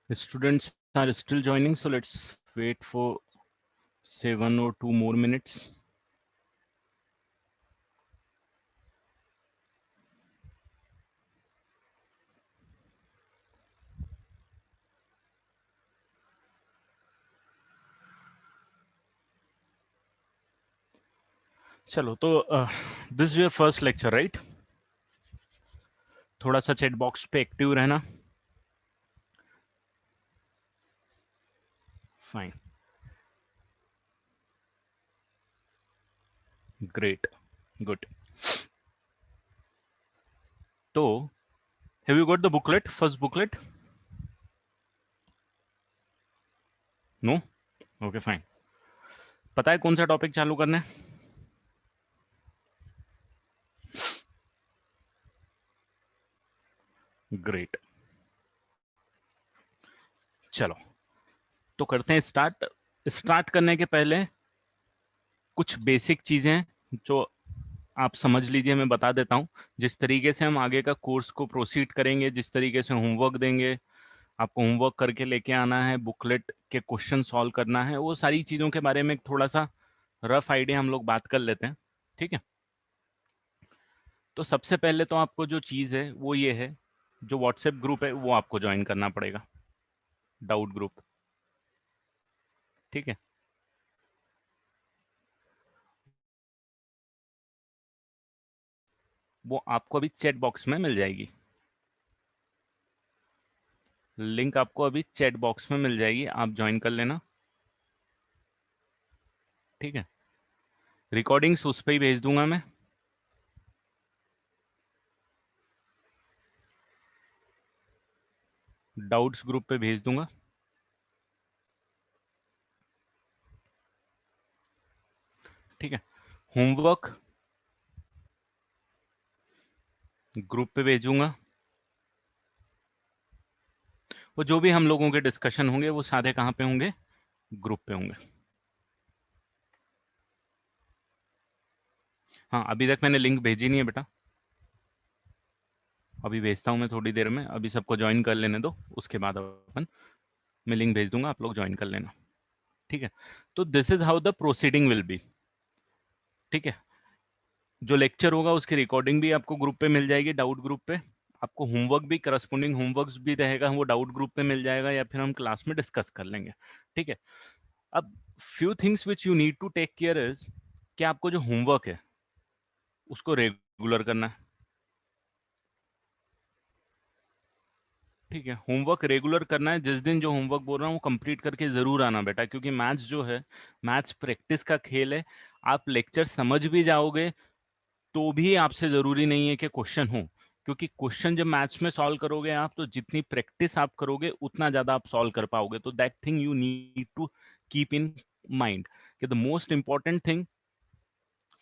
Students are still joining, so let's wait for say 1 or 2 more minutes. चलो तो this is your first lecture right? थोड़ा सा chat box पे active रहना. Fine, great, good. तो have you got the booklet, first booklet? No? Okay fine. पता है कौन सा टॉपिक चालू करना है? ग्रेट. चलो तो करते हैं स्टार्ट. स्टार्ट करने के पहले कुछ बेसिक चीजें जो आप समझ लीजिए, मैं बता देता हूं. जिस तरीके से हम आगे का कोर्स को प्रोसीड करेंगे, जिस तरीके से होमवर्क देंगे, आपको होमवर्क करके लेके आना है, बुकलेट के क्वेश्चन सॉल्व करना है, वो सारी चीजों के बारे में थोड़ा सा रफ आइडिया हम लोग बात कर लेते हैं. ठीक है? तो सबसे पहले तो आपको जो चीज है वो ये है, जो व्हाट्सएप ग्रुप है वो आपको ज्वाइन करना पड़ेगा, डाउट ग्रुप. ठीक है? वो आपको अभी चैट बॉक्स में मिल जाएगी. लिंक आपको अभी चैट बॉक्स में मिल जाएगी, आप ज्वाइन कर लेना. ठीक है? रिकॉर्डिंग्स उस पर ही भेज दूंगा मैं. डाउट्स ग्रुप पे भेज दूंगा. ठीक है? होमवर्क ग्रुप पे भेजूंगा. वो जो भी हम लोगों के डिस्कशन होंगे वो सारे कहाँ पे होंगे? ग्रुप पे होंगे. हाँ, अभी तक मैंने लिंक भेजी नहीं है बेटा. अभी भेजता हूँ मैं थोड़ी देर में. अभी सबको ज्वाइन कर लेने दो, उसके बाद अपन मैं लिंक भेज दूंगा, आप लोग ज्वाइन कर लेना. ठीक है? तो this is how the proceeding will be. ठीक है? जो लेक्चर होगा उसकी रिकॉर्डिंग भी आपको ग्रुप पे मिल जाएगी, डाउट ग्रुप पे. आपको होमवर्क भी, करस्पॉन्डिंग होमवर्क भी रहेगा, वो डाउट ग्रुप पे मिल जाएगा, या फिर हम क्लास में डिस्कस कर लेंगे. ठीक है? अब few things which you need to take care is कि आपको जो होमवर्क है उसको रेगुलर करना है. ठीक है? होमवर्क रेगुलर करना है. जिस दिन जो होमवर्क बोल रहा हूँ वो कंप्लीट करके जरूर आना बेटा, क्योंकि मैथ्स जो है, मैथ्स प्रैक्टिस का खेल है. आप लेक्चर समझ भी जाओगे तो भी आपसे जरूरी नहीं है कि क्वेश्चन हो, क्योंकि क्वेश्चन जब मैथ्स में सॉल्व करोगे आप, तो जितनी प्रैक्टिस आप करोगे उतना ज्यादा आप सॉल्व कर पाओगे. तो that thing you need to keep in mind कि the most important thing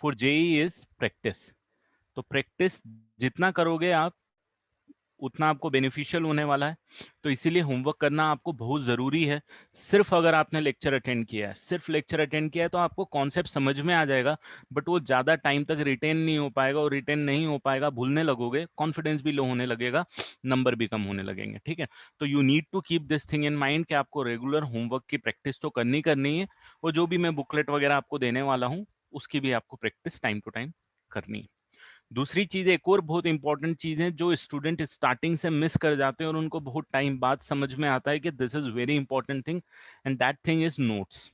for JEE is practice. तो प्रैक्टिस जितना करोगे आप, उतना आपको बेनिफिशियल होने वाला है. तो इसीलिए होमवर्क करना आपको बहुत ज़रूरी है. सिर्फ अगर आपने लेक्चर अटेंड किया है, सिर्फ लेक्चर अटेंड किया है, तो आपको कॉन्सेप्ट समझ में आ जाएगा, बट वो ज़्यादा टाइम तक रिटेन नहीं हो पाएगा. और रिटेन नहीं हो पाएगा, भूलने लगोगे, कॉन्फिडेंस भी लो होने लगेगा, नंबर भी कम होने लगेंगे. ठीक है? तो you need to keep this thing in mind कि आपको रेगुलर होमवर्क की प्रैक्टिस तो करनी करनी है, और जो भी मैं बुकलेट वगैरह आपको देने वाला हूँ उसकी भी आपको प्रैक्टिस टाइम टू टाइम करनी है. दूसरी चीज, एक और बहुत इंपॉर्टेंट चीज है जो स्टूडेंट स्टार्टिंग से मिस कर जाते हैं और उनको बहुत टाइम बाद समझ में आता है कि this is very important thing, and that thing is notes.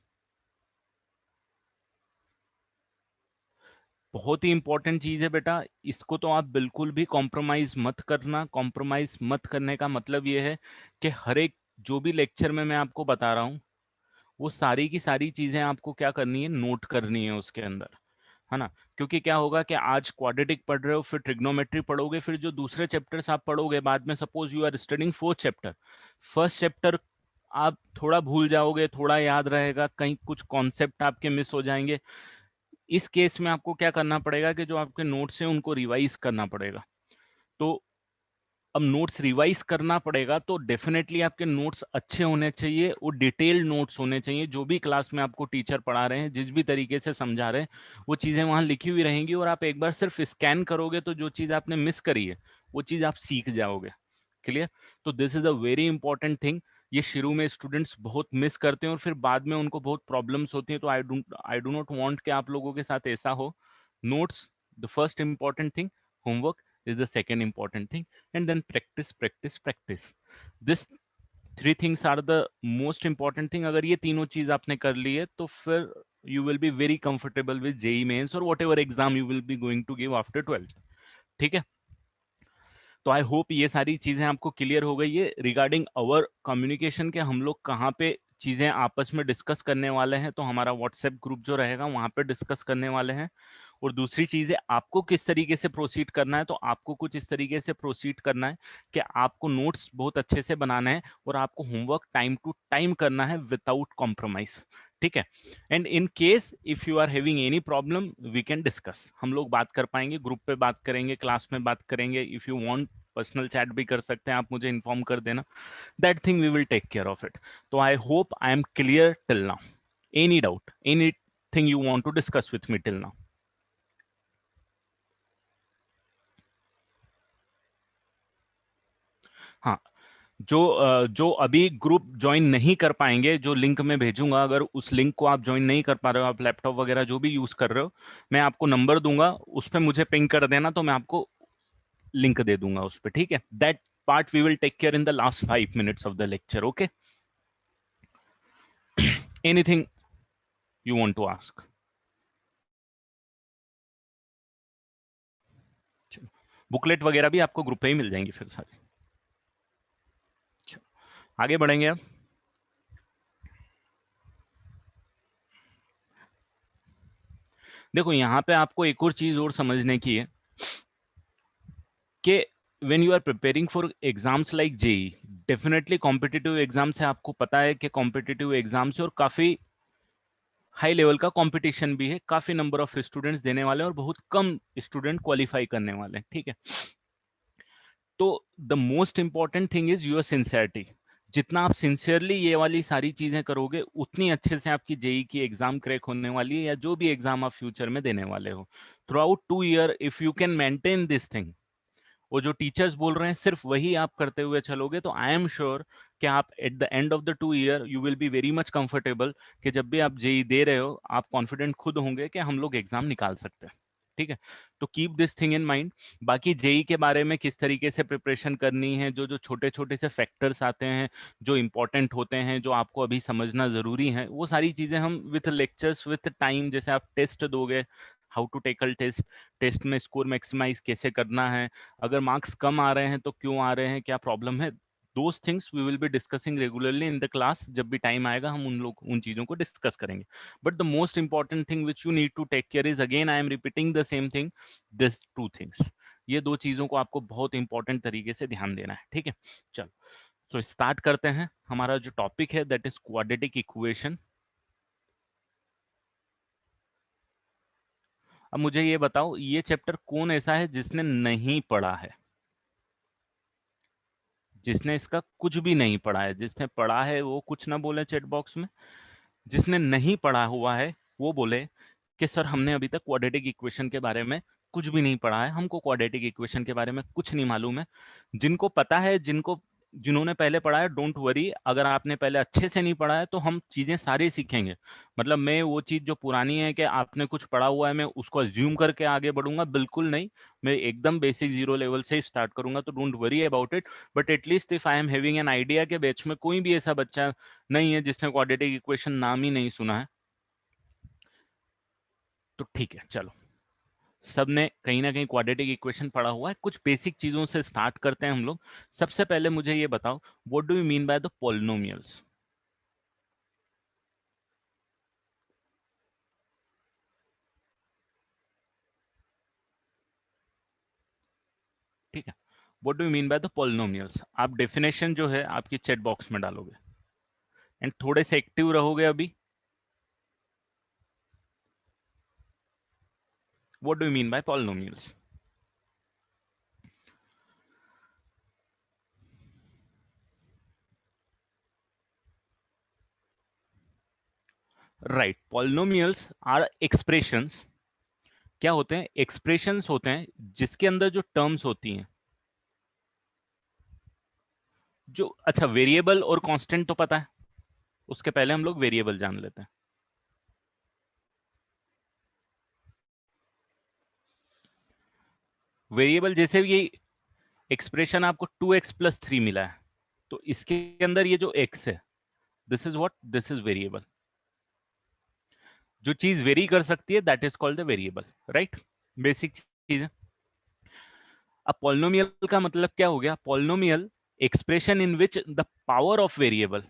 बहुत ही इंपॉर्टेंट चीज है बेटा. इसको तो आप बिल्कुल भी कॉम्प्रोमाइज मत करना. कॉम्प्रोमाइज मत करने का मतलब ये है कि हर एक जो भी लेक्चर में मैं आपको बता रहा हूँ, वो सारी की सारी चीजें आपको क्या करनी है? नोट करनी है उसके अंदर, है ना? क्योंकि क्या होगा कि आज क्वाड्रेटिक पढ़ रहे हो, फिर ट्रिग्नोमेट्री पढ़ोगे, फिर जो दूसरे चैप्टर्स आप पढ़ोगे बाद में, suppose you are studying fourth chapter, first chapter आप थोड़ा भूल जाओगे, थोड़ा याद रहेगा, कहीं कुछ कॉन्सेप्ट आपके मिस हो जाएंगे. इस केस में आपको क्या करना पड़ेगा कि जो आपके नोट्स हैं उनको रिवाइज करना पड़ेगा. तो अब नोट्स रिवाइज करना पड़ेगा, तो डेफिनेटली आपके नोट्स अच्छे होने चाहिए, वो डिटेल्ड नोट्स होने चाहिए। जो भी क्लास में आपको टीचर पढ़ा रहे हैं, जिस भी तरीके से समझा रहे हैं, वो चीज़ें वहाँ लिखी हुई रहेंगी, और आप एक बार सिर्फ स्कैन करोगे तो जो चीज़ आपने मिस करी है वो चीज़ आप सीख जाओगे। क्लियर? तो this is a very important thing. ये शुरू में स्टूडेंट्स बहुत मिस करते हैं और फिर बाद में उनको बहुत प्रॉब्लम्स होती हैं। तो आई डू नॉट वांट कि आप लोगों के साथ ऐसा हो। Notes the first important thing, homework is the second important thing, and then practice practice practice. This three things are the most important thing. अगर ये तीनों चीज आपने कर ली है तो फिर you will be very comfortable with JEE mains or whatever exam you will be going to give after 12th. ठीक है? तो आई होप ये सारी चीजें आपको क्लियर हो गई है रिगार्डिंग अवर कम्युनिकेशन के हम लोग कहाँ पे चीजें आपस में डिस्कस करने वाले हैं। तो हमारा व्हाट्सएप ग्रुप जो रहेगा वहां पे डिस्कस करने वाले हैं। और दूसरी चीज है, आपको किस तरीके से प्रोसीड करना है। तो आपको कुछ इस तरीके से प्रोसीड करना है कि आपको नोट्स बहुत अच्छे से बनाना है और आपको होमवर्क टाइम टू टाइम करना है विदाउट कॉम्प्रोमाइज। ठीक है? And in case if you are having any problem we can discuss, हम लोग बात कर पाएंगे, ग्रुप पे बात करेंगे, क्लास में बात करेंगे। If you want personal chat भी कर सकते हैं, आप मुझे इन्फॉर्म कर देना, that thing we will take care of it. तो I hope I am clear till now. Any doubt, anything you want to discuss with me till now? हाँ, जो अभी ग्रुप ज्वाइन नहीं कर पाएंगे, जो लिंक मैं भेजूंगा, अगर उस लिंक को आप ज्वाइन नहीं कर पा रहे हो, आप लैपटॉप वगैरह जो भी यूज कर रहे हो, मैं आपको नंबर दूंगा, उस पर मुझे पिंग कर देना, तो मैं आपको लिंक दे दूंगा उस पर। ठीक है? That part we will take care in the last 5 minutes of the lecture. Okay? Anything you want to ask? Booklet वगैरह भी आपको ग्रुप पे ही मिल जाएंगी फिर सारी। चलो, आगे बढ़ेंगे अब। देखो, यहाँ पे आपको एक और चीज और समझने की है कि when you are preparing for exams like JEE, definitely competitive exam से आपको पता है कि कॉम्पिटिटिव एग्जाम से और काफी हाई लेवल का कंपटीशन भी है, काफी नंबर ऑफ स्टूडेंट्स देने वाले हैं और बहुत कम स्टूडेंट क्वालिफाई करने वाले हैं। ठीक है? तो the most important thing is your sincerity. जितना आप सिंसियरली ये वाली सारी चीजें करोगे, उतनी अच्छे से आपकी जेई की एग्जाम क्रैक होने वाली है, या जो भी एग्जाम आप फ्यूचर में देने वाले हो। Through out 2 year if you can maintain this thing, वो जो टीचर्स बोल रहे हैं सिर्फ वही आप करते हुए चलोगे, तो आई एम श्योर कि आप eight the end of the 2 year you will be very much comfortable, कि जब भी आप जेई दे रहे हो आप कॉन्फिडेंट खुद होंगे कि हम लोग एग्जाम निकाल सकते हैं। ठीक है? तो keep this thing in mind. बाकी जेई के बारे में किस तरीके से प्रिपरेशन करनी है, जो जो छोटे छोटे से फैक्टर्स आते हैं जो इंपॉर्टेंट होते हैं, जो आपको अभी समझना जरूरी है, वो सारी चीजें हम विथ लेक्चर्स विथ टाइम, जैसे आप टेस्ट दोगे, how to tackle test, test में स्कोर मैक्सिमाइज कैसे करना है, अगर मार्क्स कम आ रहे हैं तो क्यों आ रहे हैं, क्या प्रॉब्लम है, those things we will be discussing regularly in the class. जब भी टाइम आएगा हम उन चीजों को डिस्कस करेंगे। But the most important thing which you need to take care is, again I am repeating the same thing, this two things. ये दो चीजों को आपको बहुत इंपॉर्टेंट तरीके से ध्यान देना है। ठीक है? चलो, तो स्टार्ट करते हैं। हमारा जो टॉपिक है दैट इज क्वाड्रेटिक इक्वेशन। अब मुझे ये बताओ, ये चैप्टर कौन ऐसा है जिसने नहीं पढ़ा है? जिसने इसका कुछ भी नहीं पढ़ा है, जिसने पढ़ा है वो कुछ ना बोले चैट बॉक्स में। जिसने नहीं पढ़ा हुआ है वो बोले कि सर हमने अभी तक क्वाड्रेटिक इक्वेशन के बारे में कुछ भी नहीं पढ़ा है, हमको क्वाड्रेटिक इक्वेशन के बारे में कुछ नहीं मालूम है। जिनको पता है, जिन्होंने पहले पढ़ा है, डोंट वरी, अगर आपने पहले अच्छे से नहीं पढ़ा है तो हम चीजें सारी सीखेंगे। मतलब मैं वो चीज जो पुरानी है कि आपने कुछ पढ़ा हुआ है मैं उसको अज्यूम करके आगे बढ़ूंगा, बिल्कुल नहीं। मैं एकदम बेसिक जीरो लेवल से स्टार्ट करूंगा, तो don't worry about it. But at least if I am having an idea के बैच में कोई भी ऐसा बच्चा नहीं है जिसने क्वाड्रेटिक इक्वेशन नाम ही नहीं सुना है, तो ठीक है, चलो, सबने कहीं ना कहीं क्वाड्रेटिक इक्वेशन पढ़ा हुआ है। कुछ बेसिक चीजों से स्टार्ट करते हैं हम लोग। सबसे पहले मुझे ये बताओ, what do you mean by the polynomials? ठीक है? What do you mean by the polynomials? आप डेफिनेशन जो है आपकी चैट बॉक्स में डालोगे, एंड थोड़े से एक्टिव रहोगे अभी। What do you mean by polynomials? Right, polynomials are expressions. क्या होते हैं? एक्सप्रेशंस होते हैं जिसके अंदर जो टर्म्स होती हैं, जो, अच्छा, वेरिएबल और कांस्टेंट तो पता है, उसके पहले हम लोग वेरिएबल जान लेते हैं। वेरिएबल जैसे ये एक्सप्रेशन आपको 2x+3 मिला है, तो इसके अंदर ये जो x है, this is what, this is variable. जो चीज वेरी कर सकती है that is called the variable, right? Basic चीज है। अब पॉलिनोमियल का मतलब क्या हो गया? Polynomial expression in which the power of variable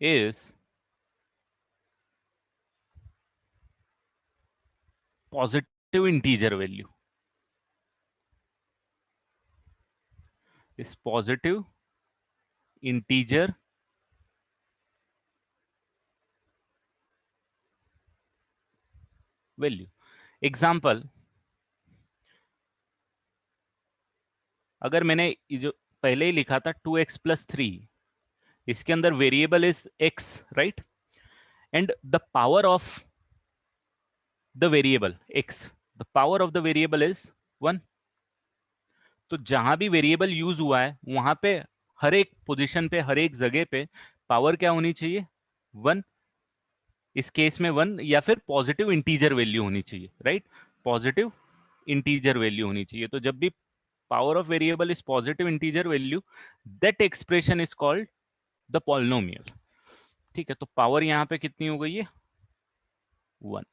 is positive integer value, is positive integer value. Example, अगर मैंने ये जो पहले ही लिखा था 2x+3, इसके अंदर variable is x, right? And the power of the variable x, the power of the variable is 1। तो जहां भी वेरिएबल यूज हुआ है वहां पे, हर एक पोजीशन पे, हर एक जगह पे पावर क्या होनी चाहिए? 1। इस केस में 1, या फिर पॉजिटिव इंटीजर वैल्यू होनी चाहिए, राइट? पॉजिटिव इंटीजर वैल्यू होनी चाहिए। तो जब भी power of variable is positive integer value, that expression is called the polynomial. ठीक है, तो पावर यहां पे कितनी हो गई है? 1।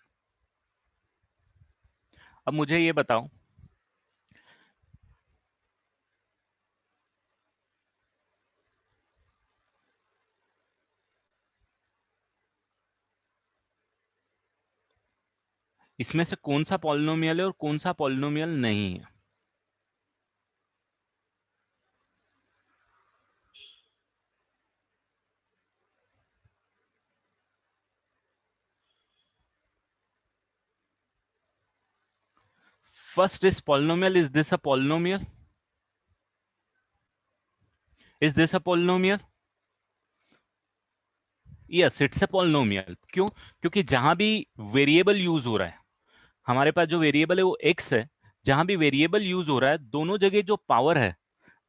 अब मुझे ये बताओ, इसमें से कौन सा पॉलिनोमियल है और कौन सा पॉलिनोमियल नहीं है? First is polynomial, is this a polynomial? Is this a polynomial? Yes, it's a polynomial. क्यों? क्योंकि जहां भी वेरिएबल यूज हो रहा है, हमारे पास जो वेरिएबल है वो x है, जहां भी वेरिएबल यूज हो रहा है दोनों जगह जो पावर है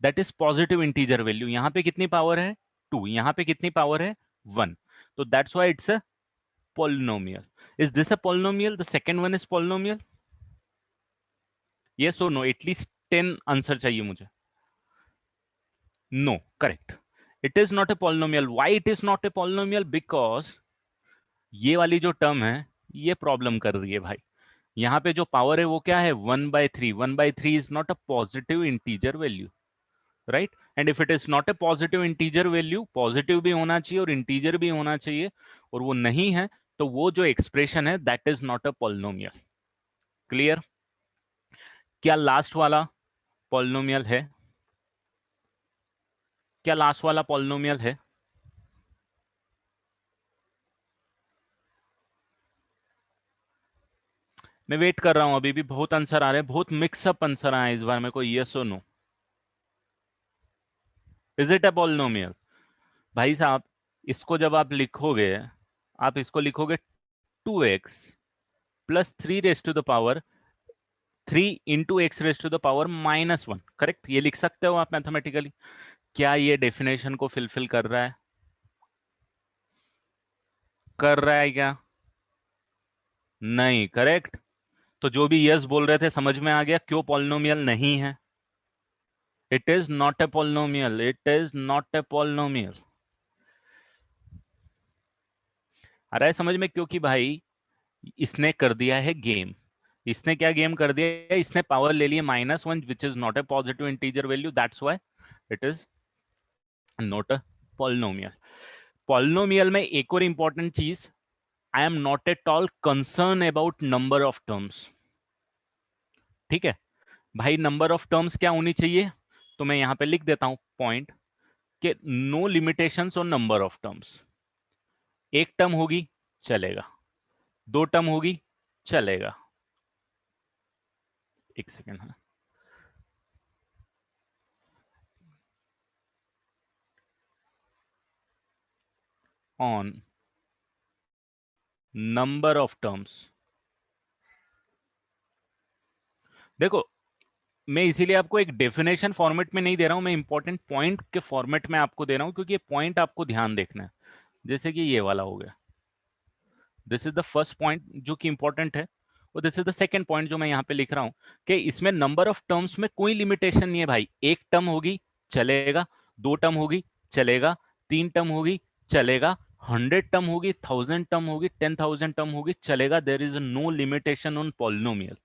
that is positive integer value. यहां पे कितनी पावर है? 2। यहां पे कितनी पावर है? 1। तो that's why it's a polynomial. Is this a polynomial? The second one is polynomial? Yes और नो? एटलीस्ट 10 आंसर चाहिए मुझे। No, correct, it is not a polynomial. Why it is not a polynomial? Because ये वाली जो term है ये problem कर रही है भाई। यहाँ पे जो पावर है वो क्या है? 1/3। 1/3 is not a positive integer value, right? And if it is not A positive integer value, positive भी होना चाहिए और इंटीजर भी होना चाहिए, और वो नहीं है, तो वो जो एक्सप्रेशन है that is not a polynomial. Clear? क्या लास्ट वाला पॉलिनोमियल है? क्या लास्ट वाला पॉलिनोमियल है? मैं वेट कर रहा हूं, अभी भी बहुत आंसर आ रहे हैं, बहुत मिक्सअप आंसर आए इस बार मेरे को। यस और no? Is it a polynomial? भाई साहब, इसको जब आप लिखोगे, आप इसको लिखोगे 2x+3 raise to the power 3 × x⁻⁻1, correct? ये लिख सकते हो आप मैथमेटिकली। क्या ये डेफिनेशन को फिलफिल कर रहा है? कर रहा है क्या? नहीं, करेक्ट। तो जो भी यस बोल रहे थे समझ में आ गया क्यों पॉलिनोमियल नहीं है? It is not a polynomial, it is not a polynomial. आ रहा है समझ में? क्योंकि भाई इसने कर दिया है गेम। इसने क्या गेम कर दिया है? इसने पावर ले लिया -1, which is not A positive integer value, that's why it is not a polynomial. Polynomial में एक और इंपॉर्टेंट चीज, I am not at all concern about number of terms. ठीक है भाई, नंबर ऑफ टर्म्स क्या होनी चाहिए? तो मैं यहां पे लिख देता हूं पॉइंट, कि no limitations on number of terms. एक टर्म होगी चलेगा, दो टर्म होगी चलेगा। एक सेकेंड है, ऑन नंबर ऑफ टर्म्स। देखो, मैं इसीलिए आपको एक डेफिनेशन फॉर्मेट में नहीं दे रहा हूं, मैं इंपॉर्टेंट पॉइंट के फॉर्मेट में आपको दे रहा हूं, क्योंकि ये पॉइंट आपको ध्यान देखना है। जैसे कि ये वाला हो गया, this is the first point जो कि इंपॉर्टेंट है, और this is the second point जो मैं यहाँ पे लिख रहा हूं कि इसमें नंबर ऑफ टर्म्स में कोई लिमिटेशन नहीं है भाई। एक टर्म होगी चलेगा, दो टर्म होगी चलेगा, तीन टर्म होगी चलेगा, 100 टर्म होगी, 1000 टर्म होगी, 10,000 टर्म होगी चलेगा। There is no limitation on polynomial.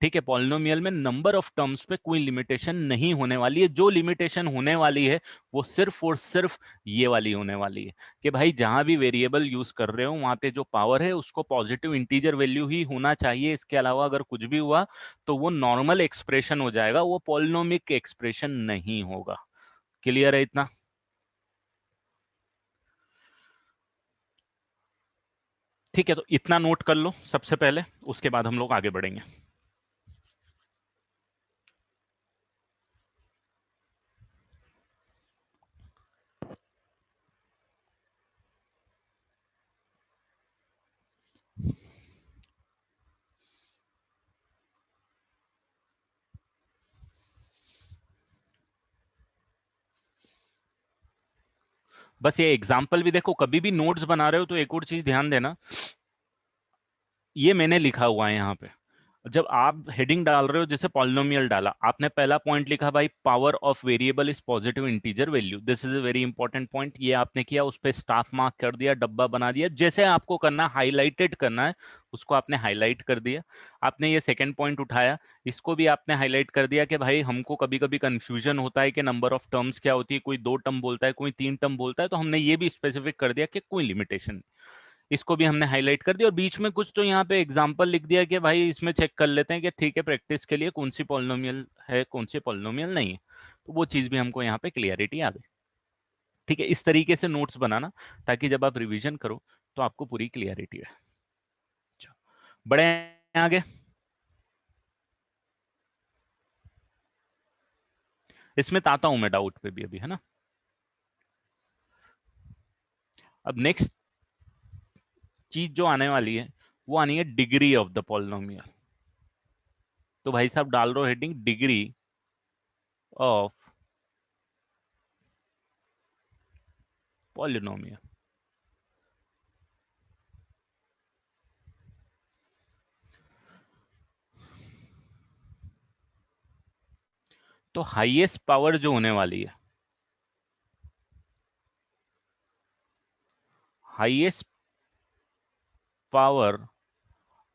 ठीक है, पॉलिनोमियल में नंबर ऑफ टर्म्स पे कोई लिमिटेशन नहीं होने वाली है। जो लिमिटेशन होने वाली है वो सिर्फ और सिर्फ ये वाली होने वाली है कि भाई जहां भी वेरिएबल यूज कर रहे हो वहां पे जो पावर है उसको पॉजिटिव इंटीजर वैल्यू ही होना चाहिए। इसके अलावा अगर कुछ भी हुआ तो वो नॉर्मल एक्सप्रेशन हो जाएगा, वो पॉलिनोमिक एक्सप्रेशन नहीं होगा। क्लियर है इतना? ठीक है, तो इतना नोट कर लो सबसे पहले, उसके बाद हम लोग आगे बढ़ेंगे। बस ये एग्जाम्पल भी देखो, कभी भी नोट्स बना रहे हो तो एक और चीज ध्यान देना, ये मैंने लिखा हुआ है यहाँ पे। जब आप हेडिंग डाल रहे हो, जैसे पॉलिनोमियल डाला आपने, पहला पॉइंट लिखा भाई power of variable is positive integer value, this is a very important point. ये आपने किया, उस पर स्टाफ मार्क कर दिया, डब्बा बना दिया, जैसे आपको करना, हाईलाइटेड करना है उसको आपने हाईलाइट कर दिया। आपने ये सेकंड पॉइंट उठाया, इसको भी आपने हाईलाइट कर दिया कि भाई हमको कभी कभी कंफ्यूजन होता है कि नंबर ऑफ टर्म्स क्या होती है, कोई दो टर्म बोलता है, कोई तीन टर्म बोलता है, तो हमने ये भी स्पेसिफिक कर दिया कि कोई लिमिटेशन। इसको भी हमने हाईलाइट कर दिया, और बीच में कुछ तो यहाँ पे एग्जांपल लिख दिया कि भाई इसमें चेक कर लेते हैं कि ठीक है प्रैक्टिस के लिए कौन सी पॉलिनोमियल है कौन सी पॉलिनोमियल नहीं है। तो वो चीज भी हमको यहाँ पे क्लियरिटी आ गई। ठीक है, इस तरीके से नोट्स बनाना ताकि जब आप रिवीजन करो तो आपको पूरी क्लियरिटी है। चलो, बड़े हैं आगे। इसमें तो आता हूं मैं डाउट पे भी अभी, है ना। अब नेक्स्ट चीज जो आने वाली है वो आनी है डिग्री ऑफ द पॉलिनोमियल। तो भाई साहब डाल रहे हो हेडिंग डिग्री ऑफ पॉलिनोमियल। तो हाईएस्ट पावर जो होने वाली है, highest power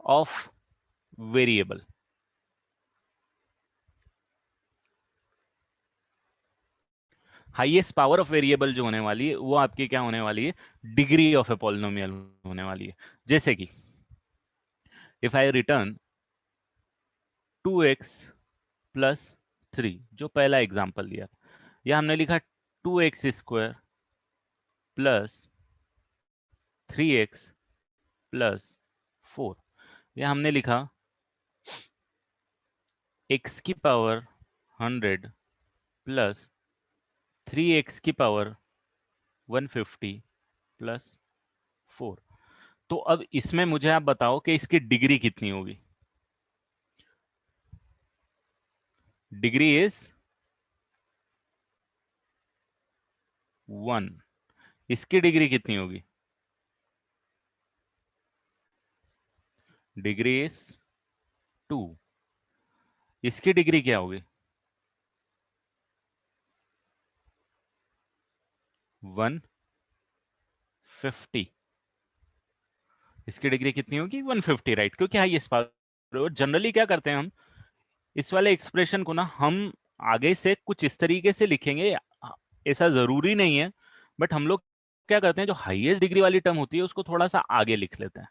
of variable, highest power of variable जो होने वाली है वो आपकी क्या होने वाली है, डिग्री ऑफ ए पॉलिनोमियल होने वाली है। जैसे कि if I return 2x plus 3, जो पहला एग्जांपल दिया या हमने लिखा 2x² प्लस 3x प्लस 4, या हमने लिखा x की पावर 100 प्लस 3x की पावर 150 प्लस 4। तो अब इसमें मुझे आप बताओ कि इसकी डिग्री कितनी होगी। Degree is 1। इसकी डिग्री कितनी होगी, डिग्री इज 2। इसकी डिग्री क्या होगी, 150। इसकी डिग्री कितनी होगी, 150, राइट, क्योंकि हाईएस्ट पावर। जनरली क्या करते हैं हम, इस वाले एक्सप्रेशन को ना हम आगे से कुछ इस तरीके से लिखेंगे, ऐसा जरूरी नहीं है, बट हम लोग क्या करते हैं, जो हाईएस्ट डिग्री वाली टर्म होती है उसको थोड़ा सा आगे लिख लेते हैं।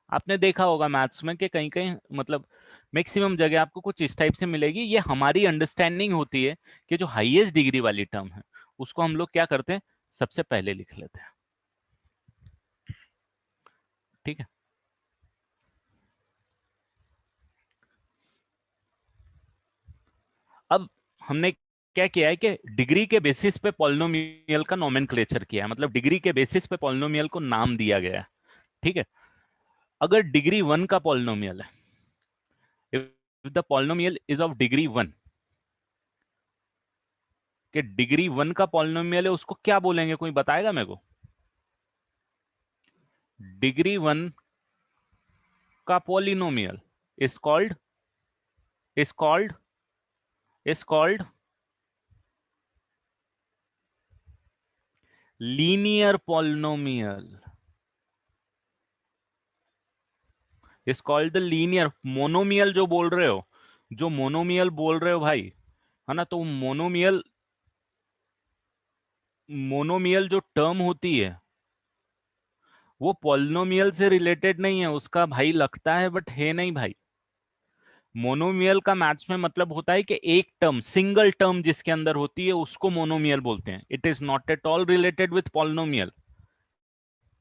आपने देखा होगा मैथ्स में कि कहीं कहीं मतलब मैक्सिमम जगह आपको कुछ इस टाइप से मिलेगी। ये हमारी अंडरस्टैंडिंग होती है कि जो हाईएस्ट डिग्री वाली टर्म है उसको हम लोग क्या करते हैं, सबसे पहले लिख लेते हैं। ठीक है, अब हमने क्या किया है कि डिग्री के बेसिस पे पॉलिनोमियल का नोमेनक्लेचर किया है, मतलब डिग्री के बेसिस पे पॉलिनोमियल को नाम दिया गया है। ठीक है, अगर डिग्री 1 का पॉलिनोमियल है, if the polynomial is of degree 1, कि डिग्री 1 का पॉलिनोमियल है, उसको क्या बोलेंगे, कोई बताएगा मेरे को? डिग्री 1 का polynomial is called is called is called linear polynomial, is called the linear. Monomial जो बोल रहे हो, जो मोनोमियल बोल रहे हो भाई, है ना, तो मोनोमियल, मोनोमियल जो टर्म होती है वो पॉलिनोमियल से रिलेटेड नहीं है, उसका भाई लगता है बट है नहीं भाई। मोनोमियल का मैथ्स में मतलब होता है कि एक टर्म, सिंगल टर्म जिसके अंदर होती है उसको मोनोमियल बोलते हैं। It is not at all related with polynomial.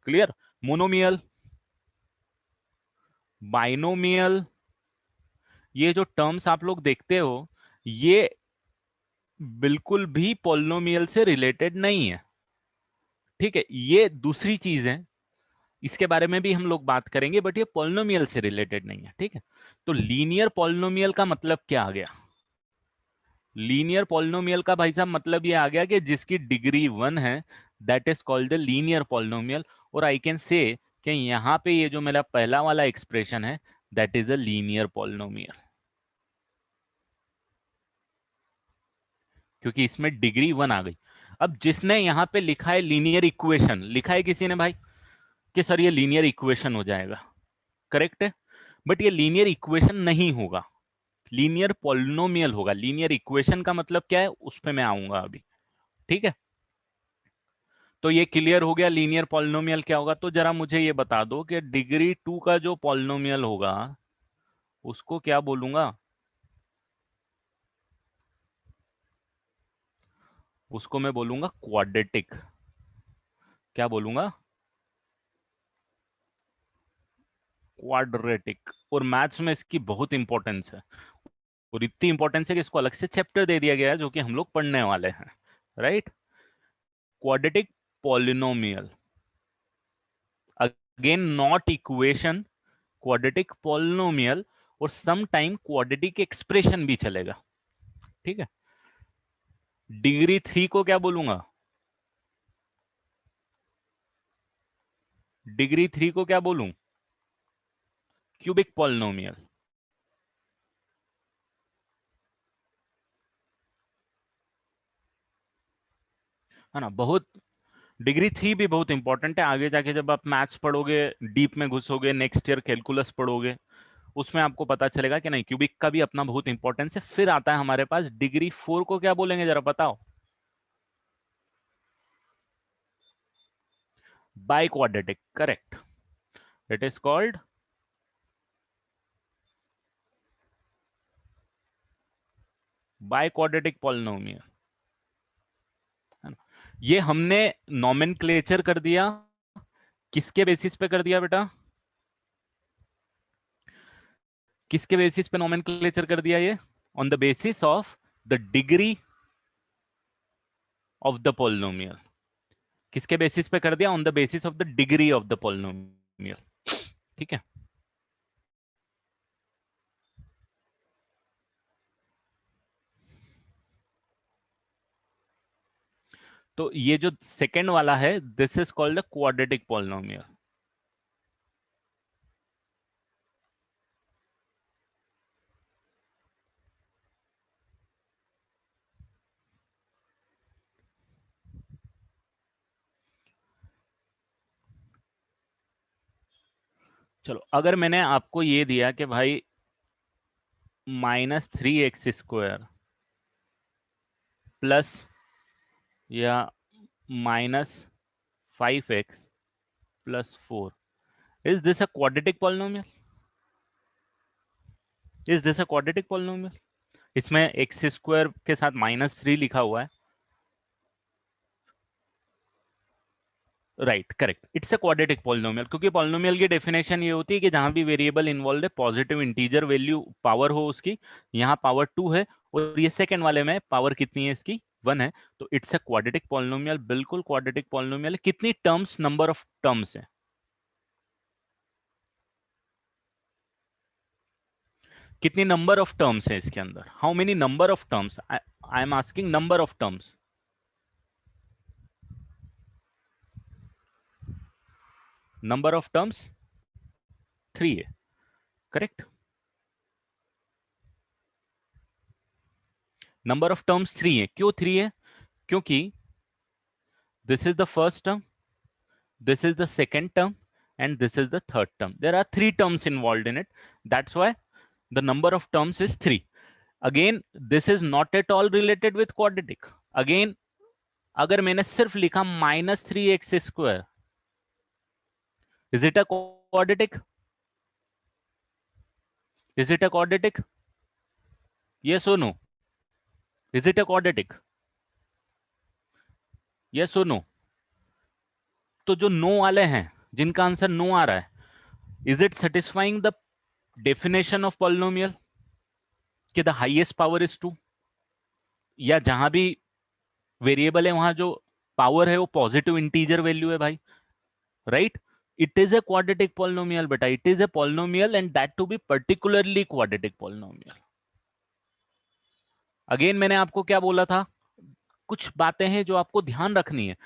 Clear? Monomial, binomial, ये जो टर्म्स आप लोग देखते हो, ये बिल्कुल भी पॉलिनोमियल से रिलेटेड नहीं है। ठीक है, ये दूसरी चीज है, इसके बारे में भी हम लोग बात करेंगे, बट ये पॉलिनोमियल से रिलेटेड नहीं है। ठीक है, तो लीनियर पॉलिनोमियल का मतलब क्या आ गया? लीनियर पॉलिनोमियल का भाई साहब मतलब ये आ गया कि जिसकी डिग्री 1 है, that is called the linear polynomial. और आई कैन से कि यहां पे ये जो मेरा पहला वाला एक्सप्रेशन है, that is a linear polynomial, क्योंकि इसमें डिग्री 1 आ गई। अब जिसने यहां पे लिखा है लीनियर इक्वेशन, लिखा है किसी ने भाई कि सर ये लीनियर इक्वेशन हो जाएगा, करेक्ट है, बट ये लीनियर इक्वेशन नहीं होगा, लीनियर पॉलिनोमियल होगा। लीनियर इक्वेशन का मतलब क्या है, उस पे मैं आऊंगा अभी। ठीक है, तो ये क्लियर हो गया लीनियर पॉलिनोमियल क्या होगा। तो जरा मुझे ये बता दो कि डिग्री 2 का जो पॉलिनोमियल होगा उसको क्या बोलूंगा? उसको मैं बोलूंगा क्वाड्रेटिक। क्या बोलूंगा? क्वाड्रेटिक। और मैथ्स में इसकी बहुत इंपॉर्टेंस है, और इतनी इंपॉर्टेंस है कि इसको अलग से चैप्टर दे दिया गया है जो कि हम लोग पढ़ने वाले हैं। Right? Quadratic polynomial, again not equation, quadratic polynomial, और सम टाइम क्वाड्रेटिक एक्सप्रेशन भी चलेगा। ठीक है, डिग्री 3 को क्या बोलूंगा? डिग्री 3 को क्या बोलूं? क्यूबिक पॉलिनोमियल, है ना। बहुत, डिग्री 3 भी बहुत इंपॉर्टेंट है। आगे जाके जब आप मैथ्स पढ़ोगे, डीप में घुसोगे, नेक्स्ट ईयर कैलकुलस पढ़ोगे, उसमें आपको पता चलेगा कि नहीं, क्यूबिक का भी अपना बहुत इंपॉर्टेंस है। फिर आता है हमारे पास डिग्री 4 को क्या बोलेंगे, जरा बताओ? By quadratic, correct. It is called by quadratic polynomial, है ना। ये हमने नॉमेनक्लेचर कर दिया, किसके बेसिस पे कर दिया बेटा? किसके बेसिस पे नोमेनक्लेचर कर दिया ये? On the basis of the degree of the polynomial. किसके बेसिस पे कर दिया? On the basis of the degree of the polynomial. ठीक है, तो ये जो सेकंड वाला है, this is called the quadratic polynomial. चलो, अगर मैंने आपको ये दिया कि भाई -3x² प्लस या -5x+4, is this a quadratic polynomial? Is this a quadratic polynomial? इसमें x² के साथ -3 लिखा हुआ है। Right, correct, it's a quadratic polynomial, क्योंकि पॉलिनोमियल की डेफिनेशन ये होती है कि जहां भी वेरिएबल इन्वॉल्व है पॉजिटिव इंटीजर वैल्यू पावर हो उसकी, यहाँ पावर 2 है और ये सेकंड वाले में पावर कितनी है इसकी, 1 है, तो इट्स अ क्वाड्रेटिक पॉलिनोमियल, बिल्कुल क्वाड्रेटिक पॉलिनोमियल। कितनी टर्म्स, नंबर ऑफ टर्म्स है, कितनी नंबर ऑफ टर्म्स है इसके अंदर, how many number of terms, I am asking number of terms, number of terms 3 है, करेक्ट, नंबर ऑफ टर्म्स 3 है, क्यों 3 है, क्योंकि this is the first term, this is the second term, and this is the third term. There are 3 terms involved in it, that's why the number of terms is 3. Again, this is not at all related with quadratic. Again, अगर मैंने सिर्फ लिखा -3x², is it a quadratic, is it a quadratic, yes or no, is it a quadratic, yes or no? तो जो no वाले हैं, जिनका answer no आ रहा है, is it satisfying the definition of polynomial कि the highest power is 2, या जहां भी वेरिएबल है वहां जो पावर है वो पॉजिटिव इंटीजर वैल्यू है भाई, right, it is a quadratic polynomial बेटा, it is a polynomial and that to be particularly quadratic polynomial. Again मैंने आपको क्या बोला था, कुछ बातें हैं जो आपको ध्यान रखनी है,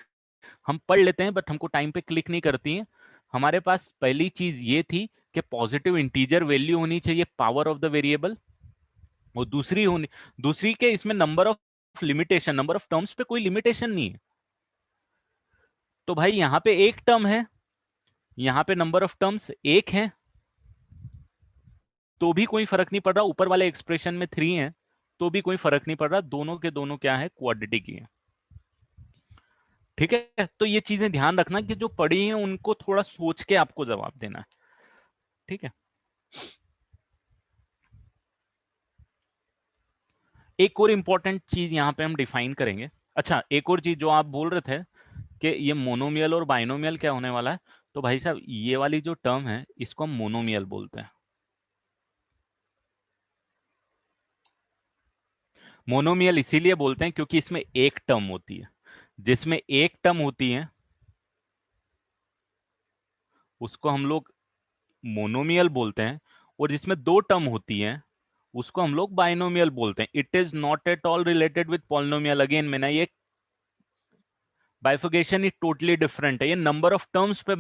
हम पढ़ लेते हैं बट हमको टाइम पे क्लिक नहीं करती हैं। हमारे पास पहली चीज ये थी कि पॉजिटिव इंटीजर वैल्यू होनी चाहिए पावर ऑफ द वेरिएबल, और दूसरी के इसमें number of limitation, number of terms पे कोई लिमिटेशन नहीं है। तो भाई यहां पे एक टर्म है, यहां पे नंबर ऑफ टर्म्स एक है, तो भी कोई फर्क नहीं पड़ रहा, ऊपर वाले एक्सप्रेशन में 3 है तो भी कोई फर्क नहीं पड़ रहा, दोनों के दोनों क्या है, क्वाड्रेटिक ही है। ठीक है, तो ये चीजें ध्यान रखना कि जो पढ़ी हैं उनको थोड़ा सोच के आपको जवाब देना है, ठीक है। एक और इंपॉर्टेंट चीज यहां पे हम डिफाइन करेंगे, अच्छा एक और चीज जो आप बोल रहे थे कि ये मोनोमियल और बाइनोमियल क्या होने वाला है, तो भाई साहब ये वाली जो टर्म है इसको हम मोनोमियल बोलते हैं। मोनोमियल इसीलिए बोलते हैं क्योंकि इसमें एक टर्म होती है, जिसमें एक टर्म होती है उसको हम लोग मोनोमियल बोलते हैं, और जिसमें दो टर्म होती हैं उसको हम लोग बाइनोमियल बोलते हैं। It is not at all related with polynomial, again मैंने ये बाइफिकेशन इज टोटली डिफरेंट है, ये नंबर ऑफ टर्म्स पे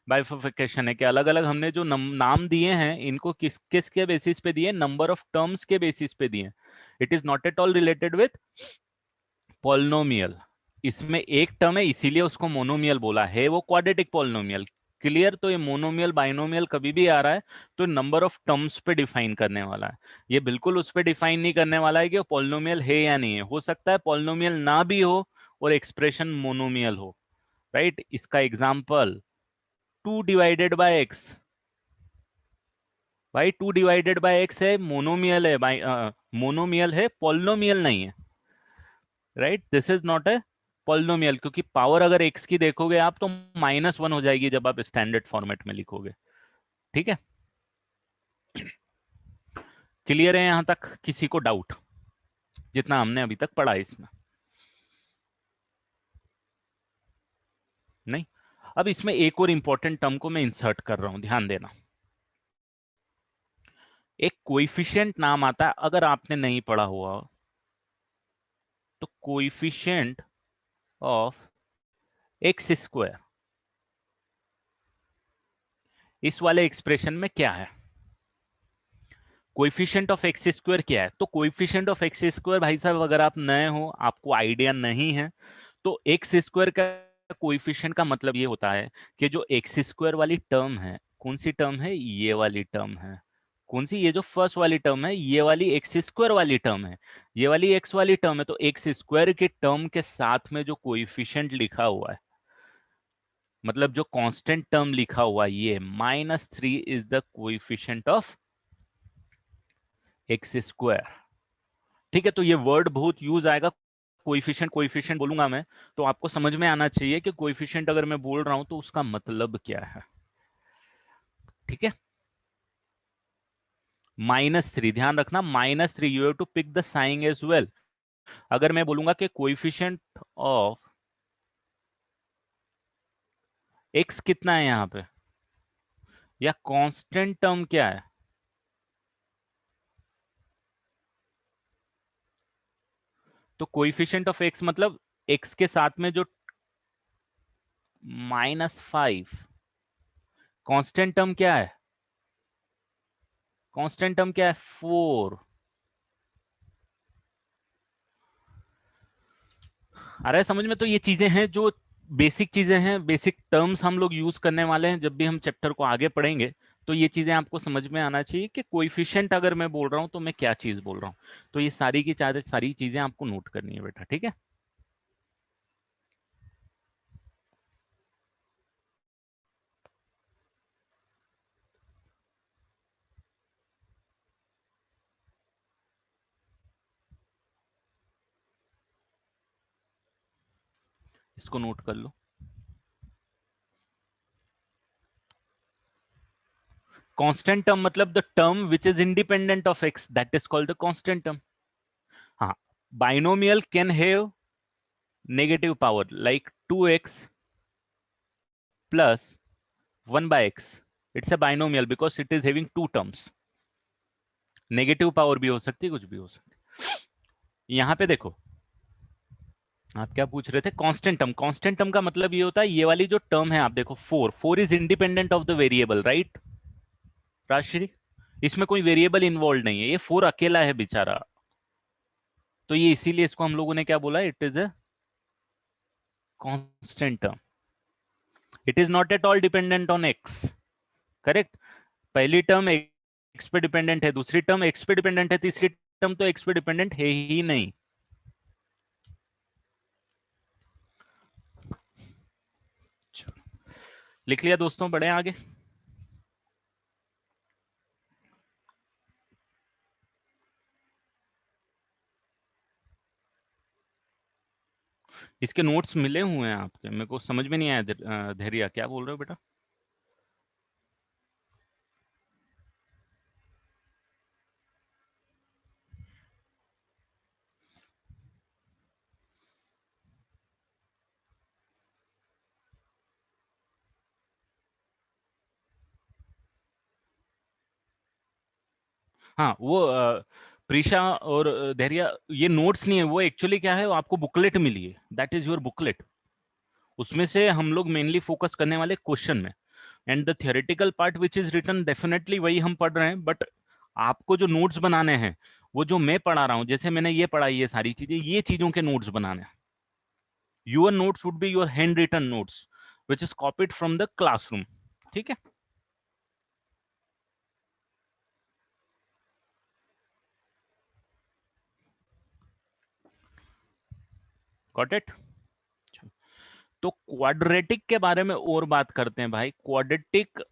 बाइफिकेशन है कि अलग अलग हमने जो नाम दिए हैं इनको किस किस के बेसिस पे दिए, नंबर ऑफ टर्म्स के बेसिस पे दिए। It is not at all related with polynomial, इसमें एक टर्म है इसीलिए उसको मोनोमियल बोला है, वो क्वाड्रेटिक पॉलिनोमियल, क्लियर। तो ये मोनोमियल बाइनोमियल कभी भी आ रहा है तो नंबर ऑफ टर्म्स पे डिफाइन करने वाला है, ये बिल्कुल उस पे डिफाइन नहीं करने वाला है कि वो पॉलिनोमियल है या नहीं है। हो सकता है पॉलिनोमियल ना भी हो और एक्सप्रेशन मोनोमियल हो, राइट। इसका एग्जांपल 2 डिवाइडेड बाय एक्स, भाई 2 डिवाइडेड बाय एक्स है, मोनोमियल है, मोनोमियल है, पॉलिनोमियल नहीं है, right. This is not a polynomial, क्योंकि पावर अगर एक्स की देखोगे आप तो -1 हो जाएगी जब आप स्टैंडर्ड फॉर्मेट में लिखोगे, ठीक है। क्लियर है यहां तक, किसी को डाउट जितना हमने अभी तक पढ़ा है इसमें, नहीं। अब इसमें एक और इंपॉर्टेंट टर्म को मैं इंसर्ट कर रहा हूं, ध्यान देना। एक कोइफिशिएंट नाम आता है, अगर आपने नहीं पढ़ा हुआ तो कोइफिशिएंट ऑफ x², इस वाले एक्सप्रेशन में क्या है, कोएफिशिएंट ऑफ x² क्या है, तो कोएफिशिएंट ऑफ x² भाई साहब अगर आप नए हो, आपको आइडिया नहीं है, तो x² का कोएफिशिएंट का मतलब ये होता है कि जो x² वाली टर्म है, कौन सी टर्म है, ये वाली टर्म है, कौन सी, ये जो फर्स्ट वाली टर्म है, ये वाली x² वाली टर्म है, ये वाली x वाली टर्म है, तो x² के टर्म के साथ में जो कोएफिशिएंट लिखा हुआ है, मतलब जो कांस्टेंट टर्म लिखा हुआ है, ये -3 is the coefficient of x², ठीक है। तो ये वर्ड बहुत यूज आएगा कोएफिशिएंट कोएफिशिएंट बोलूंगा मैं, तो आपको समझ में आना चाहिए कि कोएफिशिएंट अगर मैं बोल रहा हूं तो उसका मतलब क्या है। ठीक है, -3, ध्यान रखना -3, you have to pick the sign as well. अगर मैं बोलूंगा कि कोएफिशिएंट ऑफ एक्स कितना है यहां पे, या कांस्टेंट टर्म क्या है, तो कोएफिशिएंट ऑफ एक्स मतलब एक्स के साथ में जो -5, कांस्टेंट टर्म क्या है, कांस्टेंट टर्म क्या है, 4। आ रहा है समझ में? तो ये चीजें हैं जो बेसिक चीजें हैं, बेसिक टर्म्स हम लोग यूज करने वाले हैं जब भी हम चैप्टर को आगे पढ़ेंगे। तो ये चीजें आपको समझ में आना चाहिए कि कोएफिशिएंट अगर मैं बोल रहा हूं तो मैं क्या चीज बोल रहा हूं। तो ये सारी की सारी चीजें आपको नोट करनी है बेटा, ठीक है। इसको नोट कर लो। कांस्टेंट टर्म मतलब the term which is independent of x, that is called the constant term. हाँ, binomial can have negative power like 2x plus 1 by x. It's a binomial because it is having two terms. Negative power भी हो सकती है, कुछ भी हो सकती है। यहां पे देखो, आप क्या पूछ रहे थे, कांस्टेंट टर्म। कांस्टेंट टर्म का मतलब ये होता है, ये वाली जो टर्म है आप देखो, 4 is independent of the variable, right Rajshri? इसमें कोई वेरिएबल इन्वॉल्व नहीं है, ये 4 अकेला है बेचारा। तो ये इसीलिए इसको हम लोगों ने क्या बोला, it is a constant term. It is not at all dependent on x, correct. पहली टर्म एक्स पे डिपेंडेंट है, दूसरी टर्म एक्स पे डिपेंडेंट है, तीसरी टर्म तो एक्स पे डिपेंडेंट है ही नहीं। लिख लिया दोस्तों, बढ़े आगे। इसके नोट्स मिले हुए हैं आपके, मेरे को समझ में नहीं आया धैर्य क्या बोल रहे हो बेटा। हाँ, वो प्रीशा और धैर्य, ये नोट्स नहीं है, वो एक्चुअली क्या है, वो आपको बुकलेट मिली है, दैट इज योर बुकलेट। उसमें से हम लोग मेनली फोकस करने वाले क्वेश्चन में, and the theoretical part which is written definitely वही हम पढ़ रहे हैं, बट आपको जो नोट्स बनाने हैं वो जो मैं पढ़ा रहा हूँ, जैसे मैंने ये पढ़ाई ये सारी चीजें, ये चीजों के नोट्स बनाने हैं। Your notes would be your hand written notes which is copied from the classroom, ठीक है। Got it. तो क्वाड्रेटिक के बारे में और बात करते हैं भाई। क्वाड्रेटिक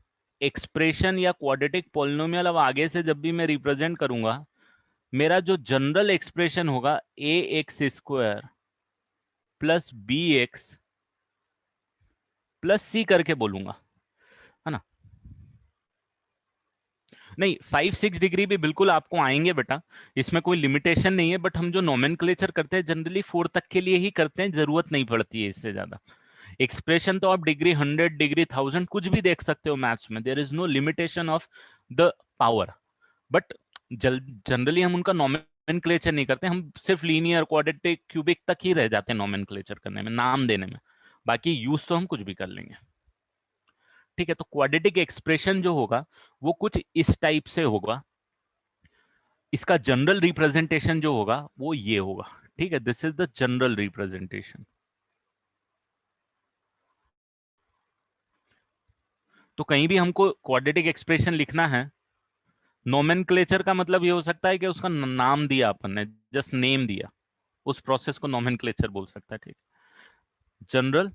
एक्सप्रेशन या क्वाड्रेटिक पॉलिनोमियल, अब आगे से जब भी मैं रिप्रेजेंट करूंगा, मेरा जो जनरल एक्सप्रेशन होगा a x square plus b x plus c करके बोलूंगा, है ना। नहीं, 5-6 डिग्री भी बिल्कुल आपको आएंगे बेटा, इसमें कोई लिमिटेशन नहीं है, बट हम जो नोमेनक्लेचर करते हैं जनरली 4 तक के लिए ही करते हैं, जरूरत नहीं पड़ती है इससे ज्यादा। एक्सप्रेशन तो आप डिग्री 100 डिग्री 1000 कुछ भी देख सकते हो मैथ्स में, there is no limitation of the power. But generally हम उनका नोमेनक्लेचर नहीं करते, हम सिर्फ लीनियर क्वाड्रेटिक क्यूबिक तक ही रह जाते हैं नोमेनक्लेचर करने में, नाम देने में। बाकी यूज तो हम कुछ भी कर लेंगे, ठीक है। तो क्वाड्रेटिक एक्सप्रेशन जो होगा वो कुछ इस टाइप से होगा, इसका जनरल रिप्रेजेंटेशन जो होगा वो ये होगा, ठीक है। This is the general representation. तो कहीं भी हमको क्वाड्रेटिक एक्सप्रेशन लिखना है, नोमेनक्लेचर का मतलब ये हो सकता है कि उसका नाम दिया अपन ने, जस्ट नेम दिया, उस प्रोसेस को नोमेनक्लेचर बोल सकता है, ठीक। General,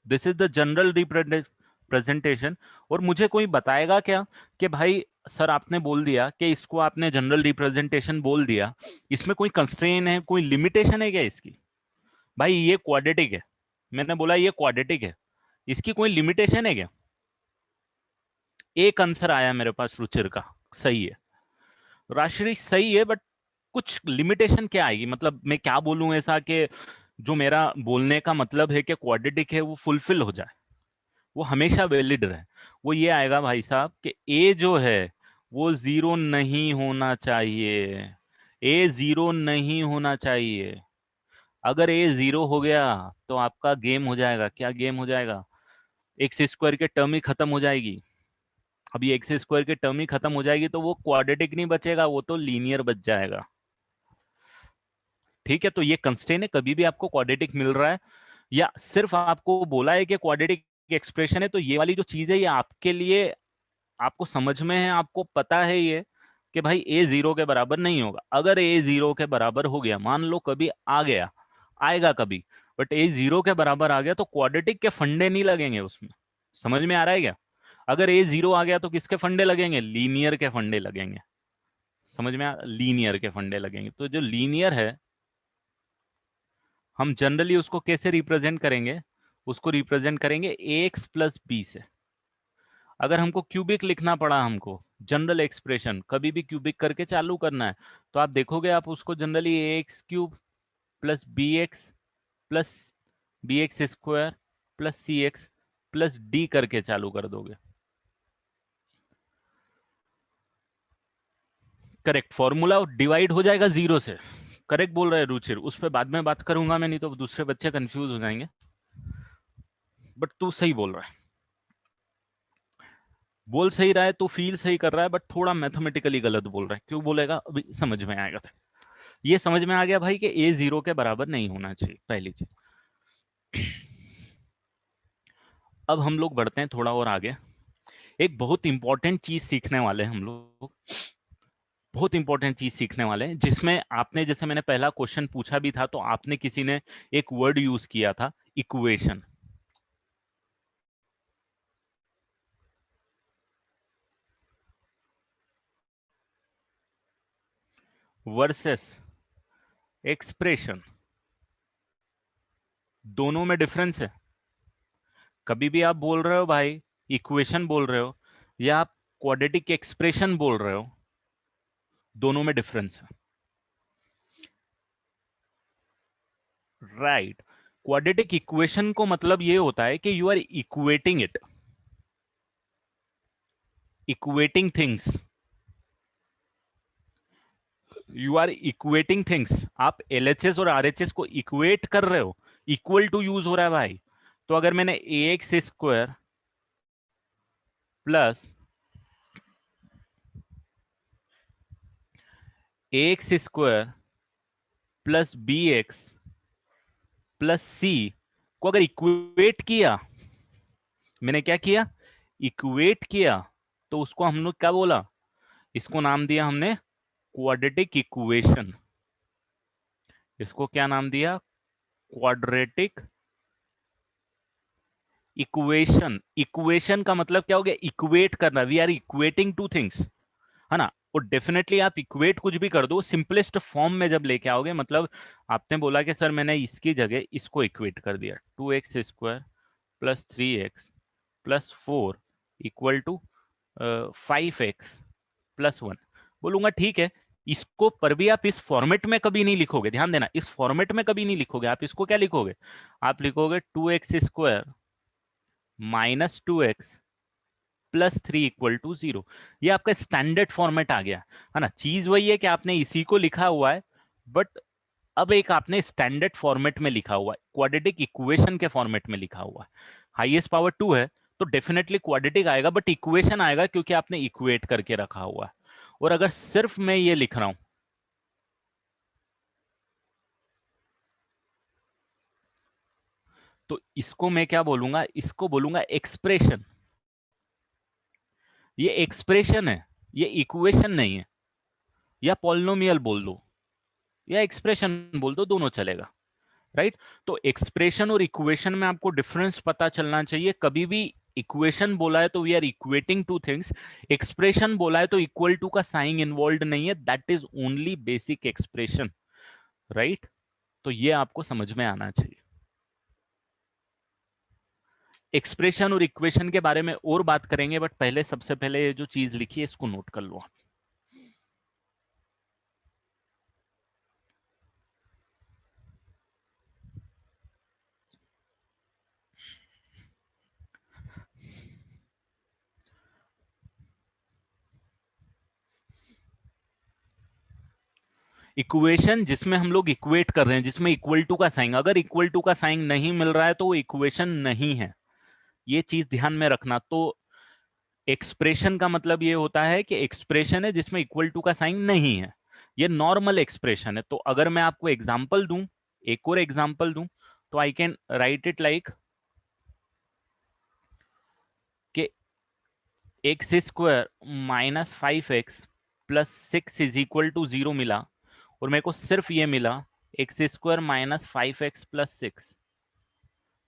this is the general representation, representation, और मुझे कोई बताएगा क्या कि भाई सर आपने बोल दिया कि इसको आपने जनरल रिप्रेजेंटेशन बोल दिया, इसमें कोई कंस्ट्रेन है, कोई लिमिटेशन है क्या इसकी? भाई ये क्वाड्रेटिक है, मैंने बोला ये क्वाड्रेटिक है, इसकी कोई लिमिटेशन है क्या? एक आंसर आया मेरे पास रुचिर का, सही है। राशि सही है, बट कुछ लिमिटेशन क्या आएगी? मतलब मैं क्या बोलूं ऐसा कि जो मेरा बोलने का मतलब है कि क्वाड्रेटिक है वो फुलफिल हो जाए, वो हमेशा वैलिड रहे। वो ये आएगा भाई साहब कि ए जो है वो जीरो नहीं होना चाहिए, ए जीरो नहीं होना चाहिए। अगर ए जीरो हो गया तो आपका गेम हो जाएगा। क्या गेम हो जाएगा? एक्स स्क्वायर के टर्म ही खत्म हो जाएगी। अभी एक्स स्क्वायर के टर्म ही खत्म हो जाएगी तो वो क्वाड्रेटिक नहीं बचेगा, वो तो लीनियर बच जाएगा। ठीक है, तो ये कंस्ट्रेंट है, कभी भी आपको क्वाड्रेटिक मिल रहा है या सिर्फ आपको बोला है कि क्वाड्रेटिक एक्सप्रेशन है, तो ये वाली जो चीज है ये आपके लिए, आपको समझ में है, आपको पता है ये कि भाई ए जीरो के बराबर नहीं होगा। अगर ए जीरो के बराबर हो गया, मान लो कभी आ गया, आएगा कभी, बट ए जीरो के बराबर आ गया तो क्वाड्रेटिक के फंडे नहीं लगेंगे उसमें। समझ में आ रहा है क्या? अगर ए जीरो आ गया तो किसके फंडे लगेंगे? लीनियर के फंडे लगेंगे। समझ में लीनियर के फंडे लगेंगे। तो जो लीनियर है, हम जनरली उसको कैसे रिप्रेजेंट करेंगे? उसको रिप्रेजेंट करेंगे एक्स प्लस बी से। अगर हमको क्यूबिक लिखना पड़ा, हमको जनरल एक्सप्रेशन कभी भी क्यूबिक करके चालू करना है, तो आप देखोगे आप उसको generally a x cube plus b x square plus c x plus d करके चालू कर दोगे। करेक्ट, फॉर्मूला डिवाइड हो जाएगा जीरो से। करेक्ट बोल रहे हैं रुचिर, उस पर बाद में बात करूंगा मैं, नहीं तो दूसरे बच्चे कंफ्यूज हो जाएंगे। बट तू सही बोल रहा है, बोल सही रहा है, तू फील सही कर रहा है, बट थोड़ा मैथमेटिकली गलत बोल रहा है। क्यों बोलेगा अभी समझ में आएगा। था ये समझ में आ गया भाई कि ए जीरो के बराबर नहीं होना चाहिए, पहली चीज। अब हम लोग बढ़ते हैं थोड़ा और आगे। एक बहुत इंपॉर्टेंट चीज सीखने वाले हैं हम लोग, बहुत इंपॉर्टेंट चीज सीखने वाले हैं, जिसमें आपने, जैसे मैंने पहला क्वेश्चन पूछा भी था, तो आपने किसी ने एक वर्ड यूज किया था, इक्वेशन वर्सेस एक्सप्रेशन। दोनों में डिफरेंस है। कभी भी आप बोल रहे हो भाई इक्वेशन बोल रहे हो या आप क्वाड्रेटिक एक्सप्रेशन बोल रहे हो, दोनों में डिफरेंस है। राइट, क्वाड्रेटिक इक्वेशन को मतलब ये होता है कि you are equating it, equating things, you are equating things. आप एलएचएस और आरएचएस को इक्वेट कर रहे हो, इक्वल टू यूज हो रहा है भाई। तो अगर मैंने a x square plus a x square plus b x plus c को अगर इक्वेट किया, मैंने क्या किया? इक्वेट किया, तो उसको हम लोग क्या बोला? इसको नाम दिया हमने क्वाड्रेटिक इक्वेशन। इसको क्या नाम दिया? Quadratic equation. इक्वेशन का मतलब क्या हो गया? इक्वेट करना। We are equating two things, है ना? और डेफिनेटली आप इक्वेट कुछ भी कर दो, सिंपलेस्ट फॉर्म में जब लेके आओगे, मतलब आपने बोला कि सर मैंने इसकी जगह इसको इक्वेट कर दिया, 2x² plus 3x plus 4 equal to 5x plus 1। बोलूंगा ठीक है, इसको पर भी आप इस फॉर्मेट में कभी नहीं लिखोगे। ध्यान देना, इस फॉर्मेट में कभी नहीं लिखोगे। आप इसको क्या लिखोगे? आप लिखोगे 2x² minus 2x plus 3 equal to 0। ये आपका स्टैंडर्ड फॉर्मेट आ गया, है ना? चीज वही है कि आपने इसी को लिखा हुआ है, बट अब एक आपने स्टैंडर्ड फॉर्मेट में लिखा हुआ है, क्वाड्रेटिक इक्वेशन के फॉर्मेट में लिखा हुआ है। हाईएस्ट पावर 2 है तो डेफिनेटली क्वाड्रेटिक आएगा, बट इक्वेशन आएगा क्योंकि आपने इक्वेट करके रखा हुआ है। और अगर सिर्फ मैं ये लिख रहा हूं, तो इसको मैं क्या बोलूंगा? इसको बोलूंगा एक्सप्रेशन। ये एक्सप्रेशन है, ये इक्वेशन नहीं है। या पॉलिनोमियल बोल दो या एक्सप्रेशन बोल दो, दोनों चलेगा। राइट? तो एक्सप्रेशन और इक्वेशन में आपको डिफरेंस पता चलना चाहिए। कभी भी इक्वेशन बोला है तो we are equating two things, expression बोला है तो इक्वल टू का साइन इन्वॉल्व नहीं है, that is only basic expression, right? तो ये आपको समझ में आना चाहिए। एक्सप्रेशन और इक्वेशन के बारे में और बात करेंगे, बट पहले सबसे पहले ये जो चीज लिखी है इसको नोट कर लो। इक्वेशन जिसमें हम लोग इक्वेट कर रहे हैं, जिसमें इक्वल टू का साइन, अगर इक्वल टू का साइन नहीं मिल रहा है तो वो इक्वेशन नहीं है, ये चीज ध्यान में रखना। तो एक्सप्रेशन का मतलब ये होता है कि एक्सप्रेशन है जिसमें इक्वल टू का साइन नहीं है, ये नॉर्मल एक्सप्रेशन है। तो अगर मैं आपको एग्जांपल दूं, एक और एग्जांपल दूं, तो I can write it like कि x square minus 5x plus 6 is equal to 0 मिला, और मेरे को सिर्फ ये मिला x square minus 5x plus 6।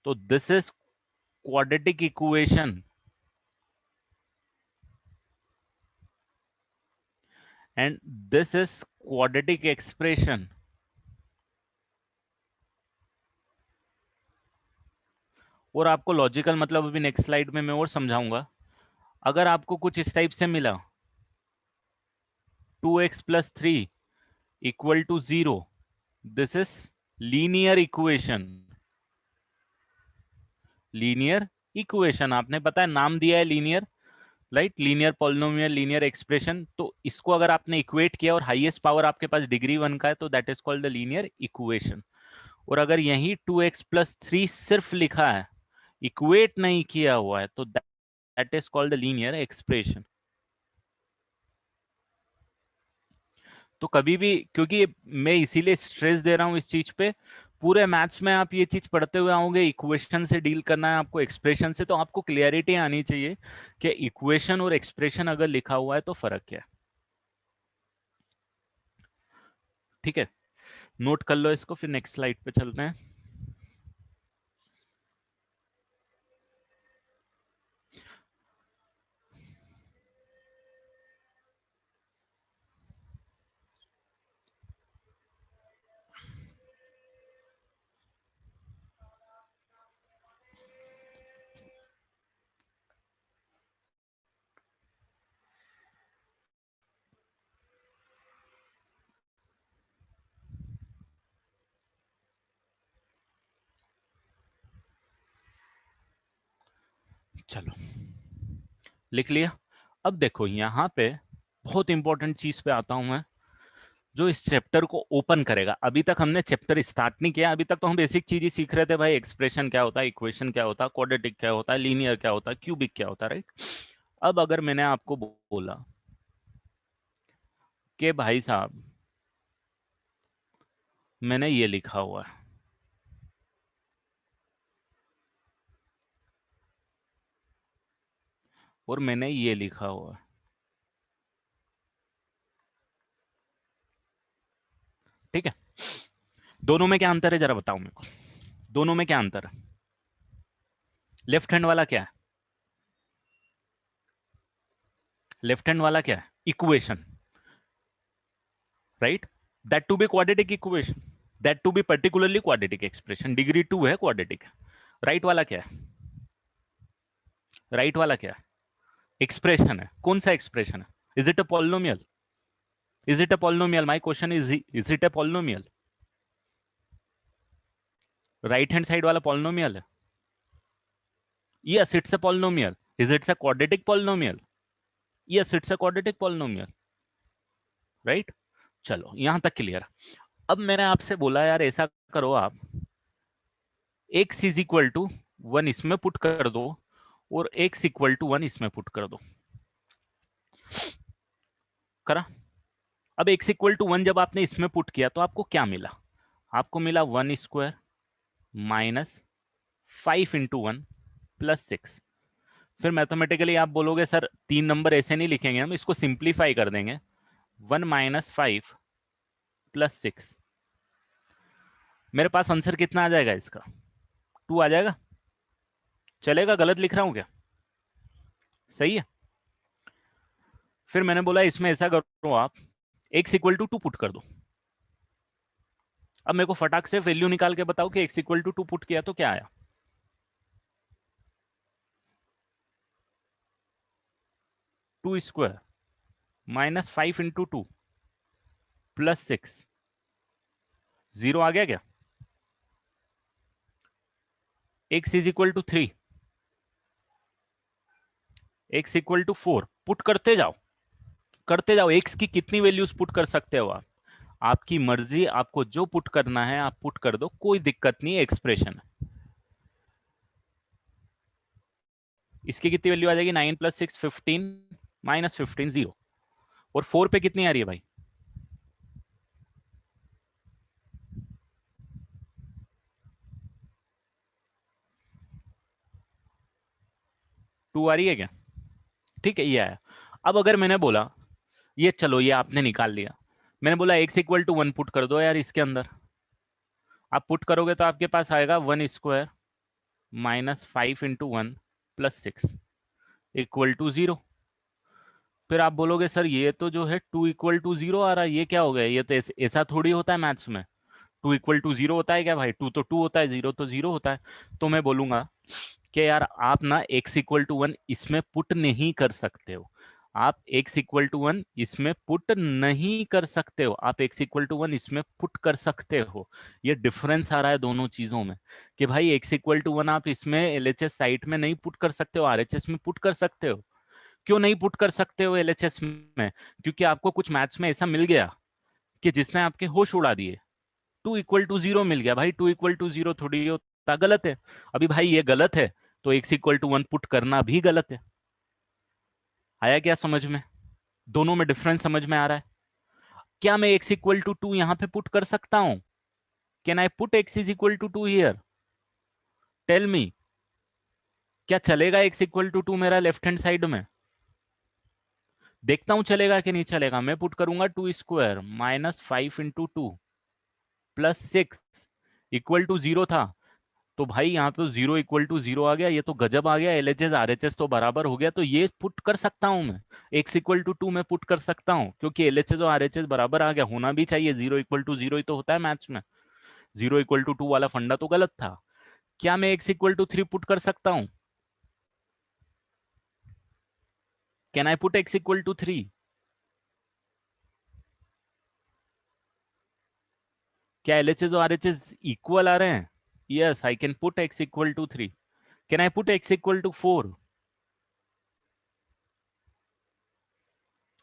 तो this is quadratic equation and this is quadratic expression. और आपको लॉजिकल मतलब अभी नेक्स्ट स्लाइड में मैं और समझाऊंगा। अगर आपको कुछ इस टाइप से मिला 2x plus 3 equal to 0, this is linear equation. Linear equation, आपने पता है नाम दिया है linear, right? Linear polynomial, linear expression. तो इसको अगर आपने इक्वेट किया और हाईएस्ट पावर आपके पास डिग्री 1 का है तो that is called the linear equation. और अगर यही 2x प्लस 3 सिर्फ लिखा है, इक्वेट नहीं किया हुआ है, तो that is called the linear expression. तो कभी भी, क्योंकि मैं इसीलिए स्ट्रेस दे रहा हूं इस चीज पे, पूरे मैथ्स में आप ये चीज पढ़ते हुए आओगे, इक्वेशन से डील करना है आपको, एक्सप्रेशन से, तो आपको क्लियरिटी आनी चाहिए कि इक्वेशन और एक्सप्रेशन अगर लिखा हुआ है तो फर्क क्या है। ठीक है, नोट कर लो इसको, फिर नेक्स्ट स्लाइड पे चलते हैं। चलो, लिख लिया। अब देखो यहाँ पे बहुत इंपॉर्टेंट चीज पे आता हूं मैं, जो इस चैप्टर को ओपन करेगा। अभी तक हमने चैप्टर स्टार्ट नहीं किया, अभी तक तो हम बेसिक चीज ही सीख रहे थे भाई, एक्सप्रेशन क्या होता है, इक्वेशन क्या होता है, क्वाड्रेटिक क्या होता है, लीनियर क्या होता है, क्यूबिक क्या होता है, राइट? अब अगर मैंने आपको बोला कि भाई साहब मैंने ये लिखा हुआ है और मैंने ये लिखा हुआ है, ठीक है, दोनों में क्या अंतर है जरा बताओ मेरे को, दोनों में क्या अंतर है? लेफ्ट हैंड वाला क्या है? लेफ्ट हैंड वाला क्या है? Equation, right? That to be quadratic equation, that to be particularly quadratic expression, degree 2 है, क्वाड्रेटिक है। राइट वाला क्या है? राइट वाला क्या है? एक्सप्रेशन है। कौन सा एक्सप्रेशन है? Is it a polynomial? Is it a polynomial? My question is it a polynomial? Right hand side वाला पॉलिनोमियल है? Yes, it's a polynomial. Is it's a quadratic polynomial? Yes, it's a quadratic polynomial, right? चलो यहां तक clear. अब मैंने आपसे बोला यार ऐसा करो, आप x इज इक्वल टू 1 इसमें पुट कर दो और x इक्वल टू 1 इसमें पुट कर दो। करा? अब x इक्वल टू 1 जब आपने इसमें पुट किया तो आपको क्या मिला? आपको मिला 1 स्क्वायर माइनस 5 इंटू 1 प्लस 6। फिर मैथमेटिकली आप बोलोगे सर 3 नंबर ऐसे नहीं लिखेंगे, हम इसको सिंप्लीफाई कर देंगे। 1 माइनस 5 प्लस 6, मेरे पास आंसर कितना आ जाएगा इसका? 2 आ जाएगा। चलेगा? गलत लिख रहा हूं क्या? सही है। फिर मैंने बोला इसमें ऐसा करो, आप x इक्वल टू 2 पुट कर दो। अब मेरे को फटाक से वैल्यू निकाल के बताओ कि x इक्वल टू 2 पुट किया तो क्या आया। 2² माइनस 5 × 2 +6, 0 आ गया क्या। x is equal to 3, x equal to 4, put करते जाओ करते जाओ। x की कितनी वैल्यूज पुट कर सकते हो आप, आपकी मर्जी, आपको जो पुट करना है आप पुट कर दो, कोई दिक्कत नहीं है। एक्सप्रेशन इसकी कितनी वैल्यू आ जाएगी, 9 + 6 15 -15 0। और 4 पे कितनी आ रही है भाई, 2 आ रही है क्या। ठीक है, ये आया। अब अगर मैंने बोला, ये चलो ये आपने निकाल लिया, मैंने बोला x इक्वल टू 1 पुट कर दो यार इसके अंदर। आप पुट करोगे तो आपके पास आएगा 1² माइनस 5 × 1 +6 इक्वल टू 0। फिर आप बोलोगे सर ये तो जो है 2 इक्वल टू 0 आ रहा है, ये क्या हो गया, ये तो ऐसा थोड़ी होता है मैथ्स में। 2 इक्वल टू 0 होता है क्या भाई, 2 तो 2 होता है, 0 तो 0 होता है। तो मैं बोलूंगा कि यार आप ना x इक्वल टू 1 इसमें पुट नहीं कर सकते हो, आप x इक्वल टू 1 इसमें पुट नहीं कर सकते हो, आप x इक्वल टू 1 इसमें पुट कर सकते हो। ये डिफरेंस आ रहा है दोनों चीजों में कि भाई x इक्वल टू 1 आप इसमें LHS साइट में नहीं पुट कर सकते हो, RHS में पुट कर सकते हो। क्यों नहीं पुट कर सकते हो LHS में, क्योंकि आपको कुछ मैथ्स में ऐसा मिल गया कि जिसने आपके होश उड़ा दिए। 2 इक्वल टू 0 मिल गया भाई, 2 इक्वल टू 0 थोड़ी होता, गलत है। अभी भाई ये गलत है तो x इक्वल टू 1 पुट करना भी गलत है। आया क्या समझ में, दोनों में डिफरेंस समझ में आ रहा है। क्या मैं x इक्वल टू 2 यहां पे पुट कर सकता हूं, can I put x is equal to 2 here, tell me. क्या चलेगा x इक्वल टू 2 मेरा लेफ्ट हैंड साइड में, देखता हूं चलेगा कि नहीं चलेगा। मैं पुट करूंगा 2² माइनस 5 × 2 +6 इक्वल टू 0 था, तो भाई यहाँ पे तो 0 इक्वल टू 0 आ गया, ये तो गजब आ गया। LHS RHS तो बराबर हो गया, तो ये पुट कर सकता हूं मैं, x इक्वल टू 2 में पुट कर सकता हूं, क्योंकि LHS और RHS बराबर आ गया, होना भी चाहिए। 0 इक्वल टू 0 ही तो होता है मैथ्स में, 0 इक्वल टू 2 वाला फंडा तो गलत था। क्या मैं x इक्वल टू 3 पुट कर सकता हूं, can I put x equal to 3। क्या LHS और RHS इक्वल आ रहे हैं, yes I can put x equal to 3। Can I put x equal to 4,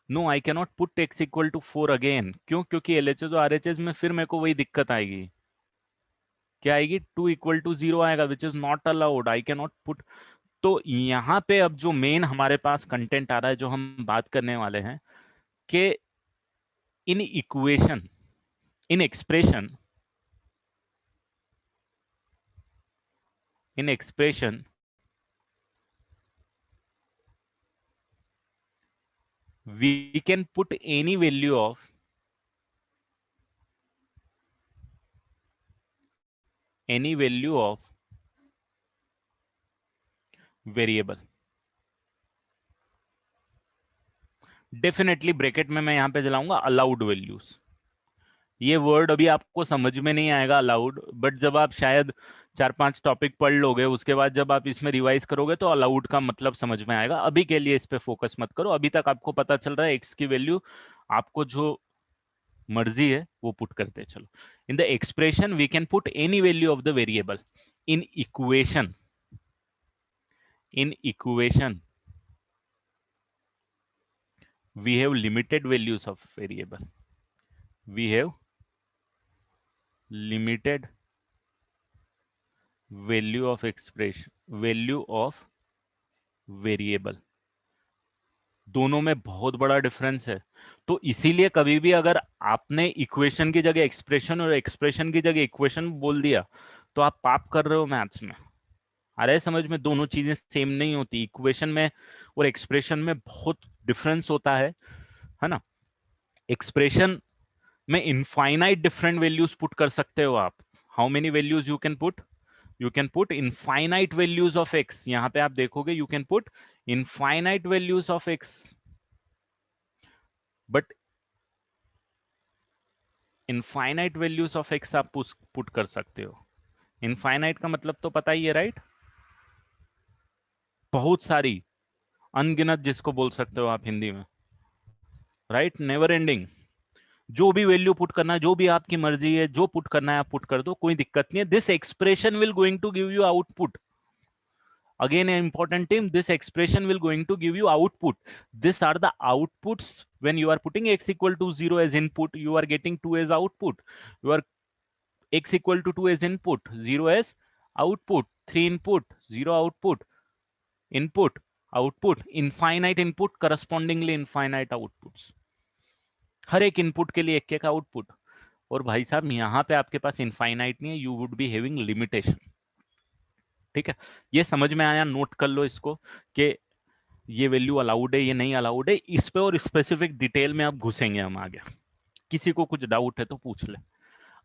no I cannot put x equal to 4 again. क्यों, क्योंकि LHS और RHS में फिर मेरे को वही दिक्कत आएगी। क्या आएगी, 2 इक्वल टू 0 आएगा, which is not allowed, I can not put. तो यहाँ पे अब जो मेन हमारे पास कंटेंट आ रहा है, जो हम बात करने वाले हैं, कि in equation, in expression, in expression we can put any value of variable. Definitely bracket में मैं यहां पे चलाऊंगा अलाउड वैल्यूज। ये वर्ड अभी आपको समझ में नहीं आएगा अलाउड, बट जब आप शायद 4-5 टॉपिक पढ़ लोगे, उसके बाद जब आप इसमें रिवाइज करोगे तो अलाउड का मतलब समझ में आएगा। अभी के लिए इस पे फोकस मत करो, अभी तक आपको पता चल रहा है एक्स की वैल्यू आपको जो मर्जी है वो पुट करते चलो। In the expression we can put any value of the variable. In equation, in equation we have limited values of variable, we have limited value of expression, value of variable। दोनों में बहुत बड़ा difference है। तो इसीलिए कभी भी अगर आपने इक्वेशन की जगह एक्सप्रेशन और एक्सप्रेशन की जगह इक्वेशन बोल दिया तो आप पाप कर रहे हो मैथ्स में। आ रहा है समझ में, दोनों चीजें सेम नहीं होती, इक्वेशन में और एक्सप्रेशन में बहुत डिफरेंस होता है ना। एक्सप्रेशन में इनफाइनाइट डिफरेंट वैल्यूज पुट कर सकते हो आप। How many values you can put, you can put infinite values of x, यहां पे आप देखोगे you can put infinite values of x, but infinite values of x आप पुट कर सकते हो। इनफाइनाइट का मतलब तो पता ही है, राइट? बहुत सारी, अनगिनत जिसको बोल सकते हो आप हिंदी में, राइट? Never ending. जो भी वैल्यू पुट करना है, जो भी आपकी मर्जी है, जो पुट करना है आप पुट कर दो, कोई दिक्कत नहीं है। This expression will going to give you output. Again, an important thing, this expression will going to give you output. These are the outputs. When you are putting x equal to 0 as input, you are getting 2 as output. You are x equal to 2 as input, 0 as output, 3 input, 0 output, input, output, infinite input, correspondingly infinite outputs. हर एक input के लिए एक एक output. और भाई साहब यहां पे आपके पास इनफाइनाइट नहीं है, you would be having limitation. ठीक है, ये समझ में आया? नोट कर लो इसको कि ये वैल्यू अलाउड है, ये नहीं अलाउड है। इस पे और स्पेसिफिक डिटेल में अब घुसेंगे हम आगे। किसी को कुछ डाउट है तो पूछ ले।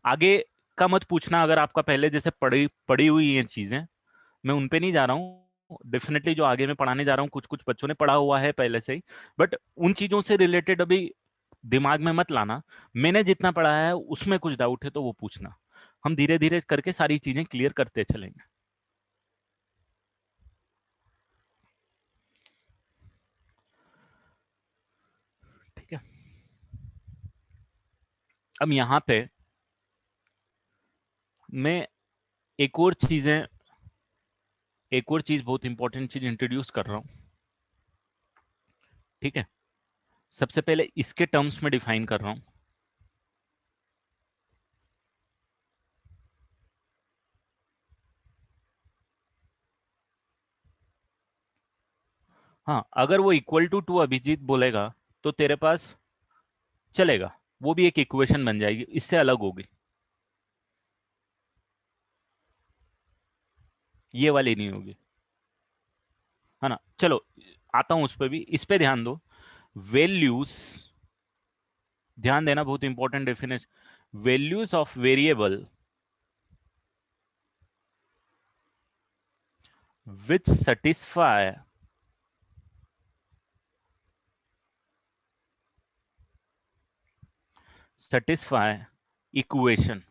आगे का मत पूछना, अगर आपका पहले जैसे पढ़ी पढ़ी हुई ये चीजें, मैं उन पे नहीं जा रहा हूँ। डेफिनेटली जो आगे मैं पढ़ाने जा रहा हूँ कुछ कुछ बच्चों ने पढ़ा हुआ है पहले से ही, बट उन चीजों से रिलेटेड अभी दिमाग में मत लाना। मैंने जितना पढ़ा है उसमें कुछ डाउट है तो वो पूछना। हम धीरे धीरे करके सारी चीजें क्लियर करते चलेंगे। ठीक है, अब यहां पे मैं एक और चीजें एक और चीज, बहुत इंपॉर्टेंट चीज इंट्रोड्यूस कर रहा हूं। ठीक है, सबसे पहले इसके टर्म्स में डिफाइन कर रहा हूं। हाँ, अगर वो इक्वल टू टू अभिजीत बोलेगा तो तेरे पास चलेगा, वो भी एक इक्वेशन बन जाएगी, इससे अलग होगी, ये वाली नहीं होगी, है ना? चलो आता हूं उस पर भी, इस पे ध्यान दो। वैल्यूज, ध्यान देना, बहुत important definition. Values of variable which satisfy equation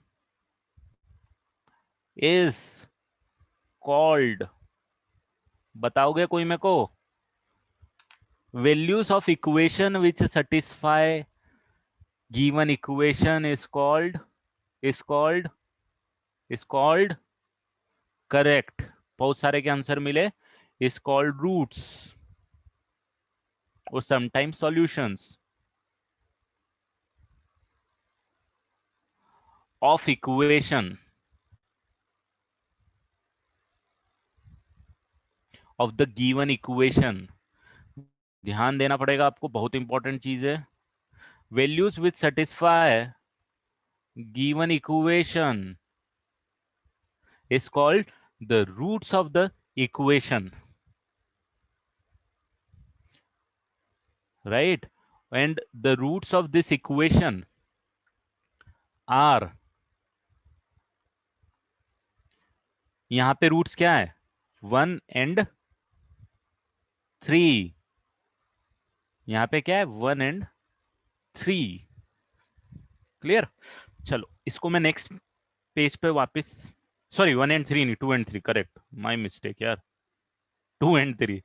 is called, बताओगे कोई मेरे को? values of equation which satisfy given equation is called correct। बहुत सारे के आंसर मिले, is called roots or sometimes solutions of equation of the given equation। ध्यान देना पड़ेगा आपको, बहुत इंपॉर्टेंट चीज है। values which satisfy given equation is called the roots of the equation, right? And the roots of this equation are, यहां पे roots क्या है? 1 and 3। यहां पे क्या है? 1 and 3। क्लियर? चलो इसको मैं नेक्स्ट पेज पे वापस, सॉरी 1 and 3 नहीं, 2 and 3, करेक्ट, माय मिस्टेक यार। 2 and 3,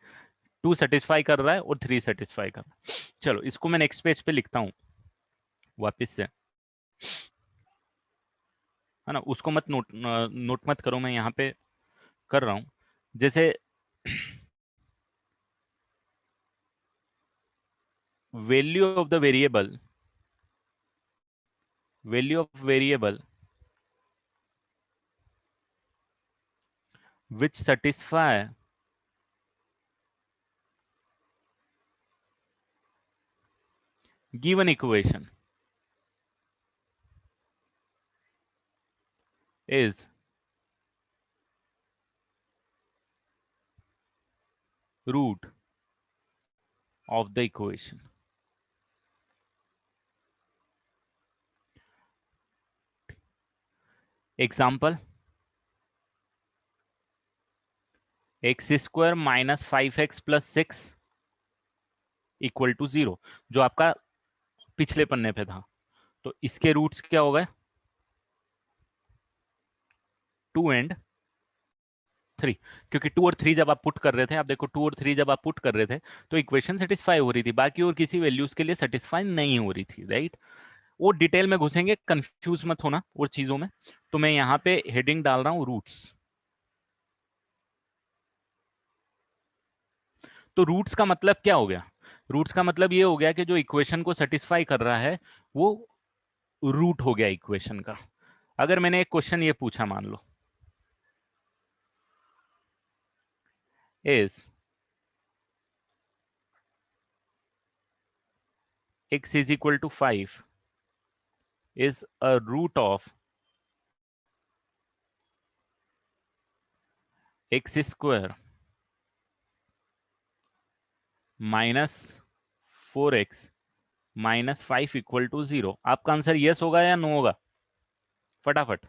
2 सेटिस्फाई कर रहा है और 3 सेटिस्फाई कर रहा है। चलो इसको मैं नेक्स्ट पेज पे लिखता हूं वापस से, है ना? उसको मत नोट मत करो, मैं यहाँ पे कर रहा हूं। जैसे value of the variable, value of variable which satisfy given equation is root of the equation। Example, x square minus 5x plus 6 equal to 0, जो आपका पिछले पन्ने पे था। तो इसके रूट्स क्या हो गए? 2 एंड 3, क्योंकि 2 और 3 जब आप पुट कर रहे थे, आप देखो 2 और 3 जब आप पुट कर रहे थे तो इक्वेशन सेटिस्फाई हो रही थी, बाकी और किसी वैल्यूज के लिए सेटिस्फाई नहीं हो रही थी, राइट? वो डिटेल में घुसेंगे, कंफ्यूज मत होना और चीजों में। तो मैं यहाँ पे हेडिंग डाल रहा हूँ रूट्स। तो रूट्स का मतलब क्या हो गया? रूट्स का मतलब ये हो गया कि जो इक्वेशन को सेटिस्फाई कर रहा है वो रूट हो गया इक्वेशन का। अगर मैंने एक क्वेश्चन ये पूछा, मान लो is x is equal to 5 is a root of x square minus 4x minus 5 equal to 0, आपका आंसर यस होगा या नो होगा? फटाफट।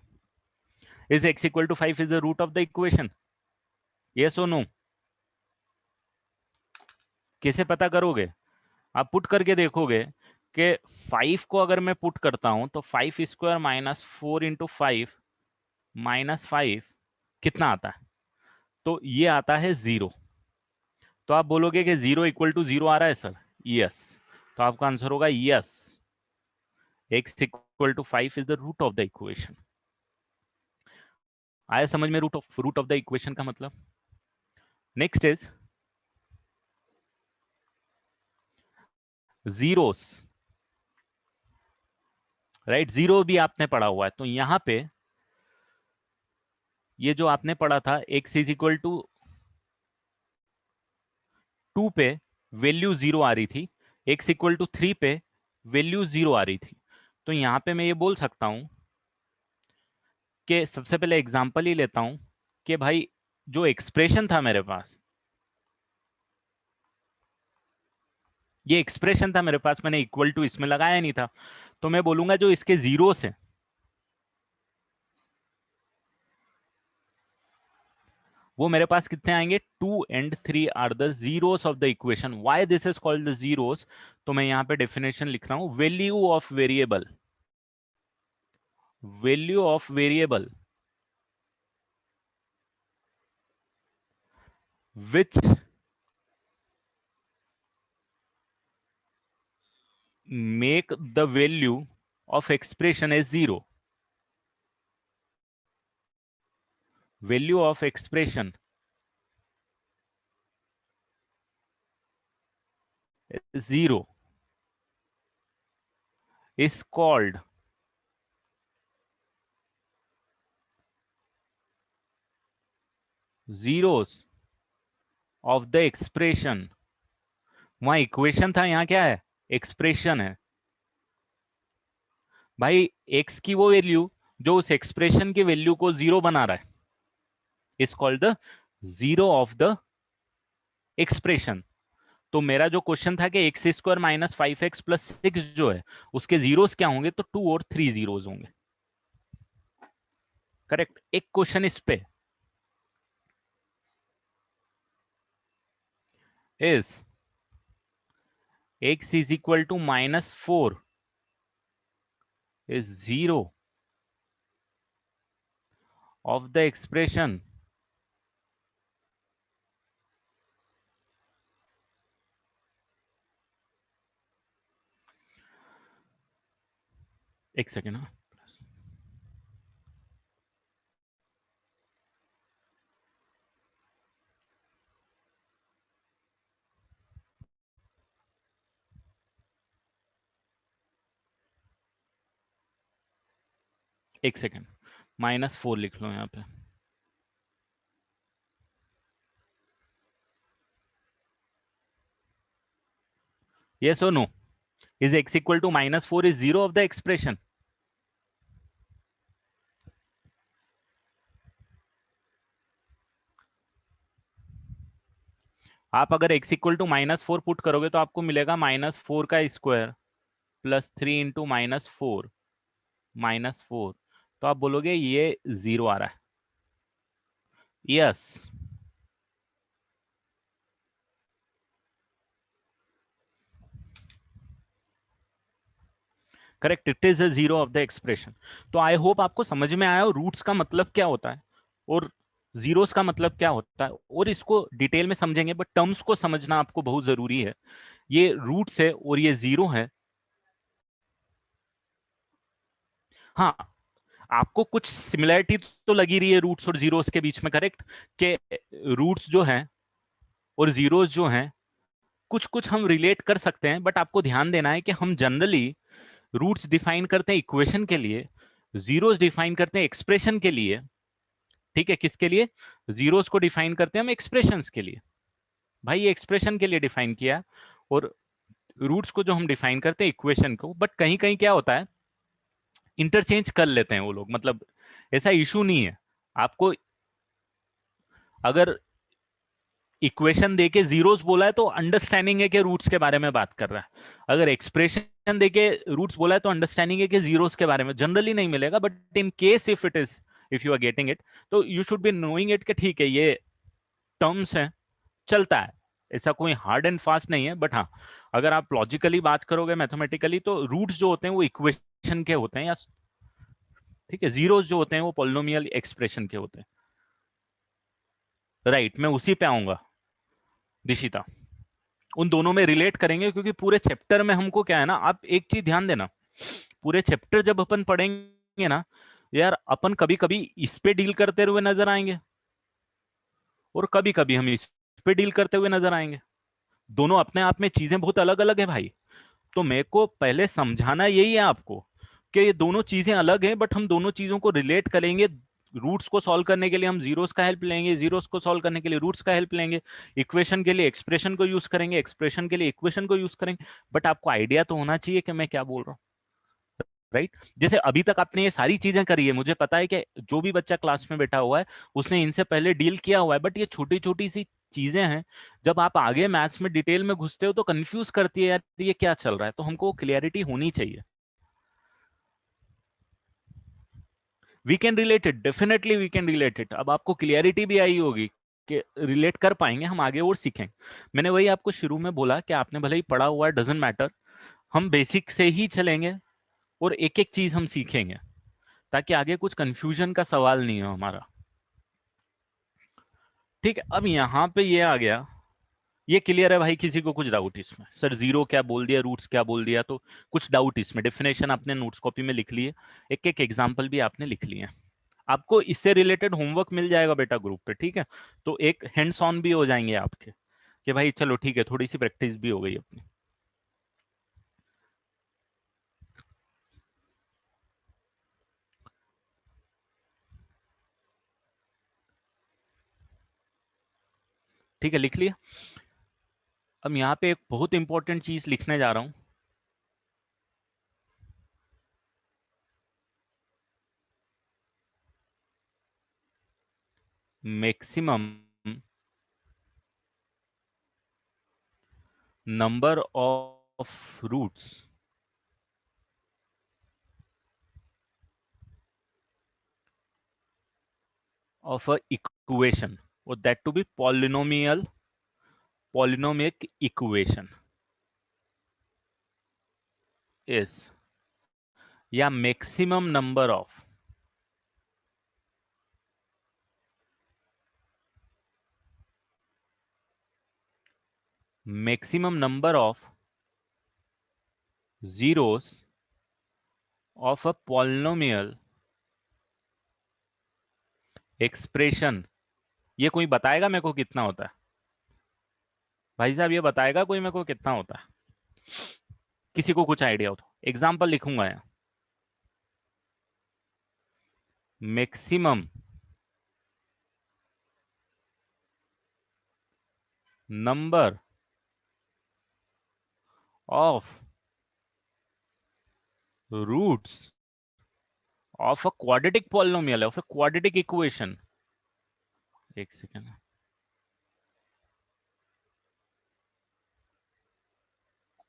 Is x equal to 5 is the root of the equation, yes और नो? कैसे पता करोगे? आप पुट करके देखोगे कि 5 को अगर मैं पुट करता हूं तो 5 स्क्वायर माइनस 4 इंटू 5 माइनस 5 कितना आता है? तो ये आता है 0। तो आप बोलोगे कि 0 इक्वल टू 0 आ रहा है सर, यस। तो आपका आंसर होगा yes, x equal to 5 is the root of the equation. आया समझ में रूट ऑफ द इक्वेशन का मतलब? Next is zeros, right? Zero भी आपने पढ़ा हुआ है, तो यहां पे ये जो आपने पढ़ा था x इज इक्वल टू 2 पे वैल्यू 0 आ रही थी, x इक्वल टू 3 पे वैल्यू 0 आ रही थी। तो यहां पे मैं ये बोल सकता हूं कि सबसे पहले एग्जांपल ही लेता हूं कि भाई जो एक्सप्रेशन था मेरे पास, ये एक्सप्रेशन था मेरे पास, मैंने इक्वल टू इसमें लगाया नहीं था, तो मैं बोलूंगा जो इसके जीरो से वो मेरे पास कितने आएंगे? 2 and 3 are the zeros of the equation. Why this is called the zeros? तो मैं यहां पे डेफिनेशन लिख रहा हूं, value of variable, value of variable which make the value of expression as 0, value of expression is 0 is called zeros of the expression। वहां equation था, यहां क्या है? एक्सप्रेशन है। भाई एक्स की वो वैल्यू जो उस एक्सप्रेशन की वैल्यू को 0 बना रहा है is called the zero of the expression. तो मेरा जो क्वेश्चन था कि x square minus 5x plus 6 जो है उसके जीरोस क्या होंगे? तो 2 और 3 जीरोस होंगे। करेक्ट। एक क्वेश्चन इस पे is x is equal to minus 4 is zero of the expression एक सेकेंड, हाँ, एक सेकेंड, -4 लिख लो यहाँ पे। यस और no? Is x equal to -4 is zero of the expression? आप अगर x इक्वल टू -4 पुट करोगे तो आपको मिलेगा -4 का स्क्वायर प्लस 3 इंटू -4 -4। तो आप बोलोगे ये 0 आ रहा है, yes. Correct, it is a zero of the expression. तो आई होप आपको समझ में आया रूट्स का मतलब क्या होता है और जीरोस का मतलब क्या होता है, और इसको डिटेल में समझेंगे, बट टर्म्स को समझना आपको बहुत जरूरी है। ये रूट्स है और ये जीरो है। हाँ, आपको कुछ सिमिलैरिटी तो लगी रही है रूट्स और जीरोस के बीच में, करेक्ट, कि रूट्स जो हैं और जीरोस जो हैं कुछ कुछ हम रिलेट कर सकते हैं, बट आपको ध्यान देना है कि हम जनरली रूट्स डिफाइन करते हैं इक्वेशन के लिए, जीरोस डिफाइन करते हैं एक्सप्रेशन के लिए। ठीक है, किसके लिए? जीरोस को डिफाइन करते हैं हम एक्सप्रेशंस के लिए। भाई ये एक्सप्रेशन के लिए डिफाइन किया, और रूट्स को जो हम डिफाइन करते हैं इक्वेशन को, बट कहीं कहीं क्या होता है, इंटरचेंज कर लेते हैं वो लोग, मतलब ऐसा इशू नहीं है। आपको अगर इक्वेशन देके जीरोस बोला है तो अंडरस्टैंडिंग है कि रूट्स के बारे में बात कर रहा है, अगर एक्सप्रेशन देके रूट्स बोला है तो अंडरस्टैंडिंग है कि जीरोस के बारे में। जनरली नहीं मिलेगा, but in case if it is, if you are getting it, तो you should be knowing it कि ठीक है ये टर्म्स हैं, चलता है, ऐसा कोई हार्ड एंड फास्ट नहीं है। बट हाँ, अगर आप लॉजिकली बात करोगे, मैथमेटिकली, तो रूट्स जो होते हैं वो इक्वेशन के होते हैं, या ठीक है, जीरोस जो होते हैं वो पॉलिनोमियल एक्सप्रेशन के होते हैं। राइट, मैं उसी पे आऊंगा दिशिता, उन दोनों में रिलेट करेंगे, क्योंकि पूरे चैप्टर में हमको क्या है ना, आप एक चीज ध्यान देना, पूरे चैप्टर जब अपन पढ़ेंगे ना यार, अपन कभी कभी इस पे डील करते हुए नजर आएंगे और कभी कभी हम इस पे डील करते हुए नजर आएंगे। दोनों अपने आप में चीजें बहुत अलग अलग है भाई। तो मेरे को पहले समझाना यही है आपको कि ये दोनों चीजें अलग हैं, बट हम दोनों चीजों को रिलेट करेंगे। रूट्स को सॉल्व करने के लिए हम जीरोस का हेल्प लेंगे, जीरोस को सॉल्व करने के लिए रूट्स का हेल्प लेंगे, इक्वेशन के लिए एक्सप्रेशन को यूज करेंगे, एक्सप्रेशन के लिए इक्वेशन को यूज करेंगे। बट आपको आइडिया तो होना चाहिए कि मैं क्या बोल रहा हूँ, राइट? जैसे अभी तक आपने ये सारी चीजें करी है, मुझे पता है कि जो भी बच्चा क्लास में बैठा हुआ है उसने इनसे पहले डील किया हुआ है, बट ये छोटी छोटी सी चीजें हैं, जब आप आगे मैथ्स में डिटेल में घुसते हो तो कंफ्यूज करती है यार, ये क्या चल रहा है, तो हमको क्लियरिटी होनी चाहिए। We can relate it, definitely we can relate it. अब आपको क्लियरिटी भी आई होगी कि रिलेट कर पाएंगे हम आगे और सीखेंगे। मैंने वही आपको शुरू में बोला कि आपने भले ही पढ़ा हुआ है, डजेंट मैटर, हम बेसिक से ही चलेंगे और एक एक चीज हम सीखेंगे, ताकि आगे कुछ कंफ्यूजन का सवाल नहीं हो हमारा। ठीक है, अब यहाँ पे ये आ गया, ये क्लियर है भाई? किसी को कुछ डाउट इसमें? सर जीरो क्या बोल दिया, रूट्स क्या बोल दिया, तो कुछ डाउट इसमें? डेफिनेशन आपने नोट्स कॉपी में लिख ली है, एक एक एग्जाम्पल भी आपने लिख लिए हैं। आपको इससे रिलेटेड होमवर्क मिल जाएगा बेटा ग्रुप पे, ठीक है? तो एक हैंड्स ऑन भी हो जाएंगे आपके, कि भाई चलो ठीक है, थोड़ी सी प्रैक्टिस भी हो गई अपनी। ठीक है, लिख लिया? अब यहाँ पे एक बहुत इंपॉर्टेंट चीज लिखने जा रहा हूं। Maximum number of roots of a equation, or that to be polynomial equation is, या maximum number of zeros of a polynomial expression। ये कोई बताएगा मेरे को कितना होता है? भाई साहब ये बताएगा कोई मेरे को कितना होता है? किसी को कुछ आइडिया हो तो एग्जांपल लिखूंगा यहाँ। Maximum number of roots of a quadratic polynomial, of a quadratic equation. एक सेकेंड,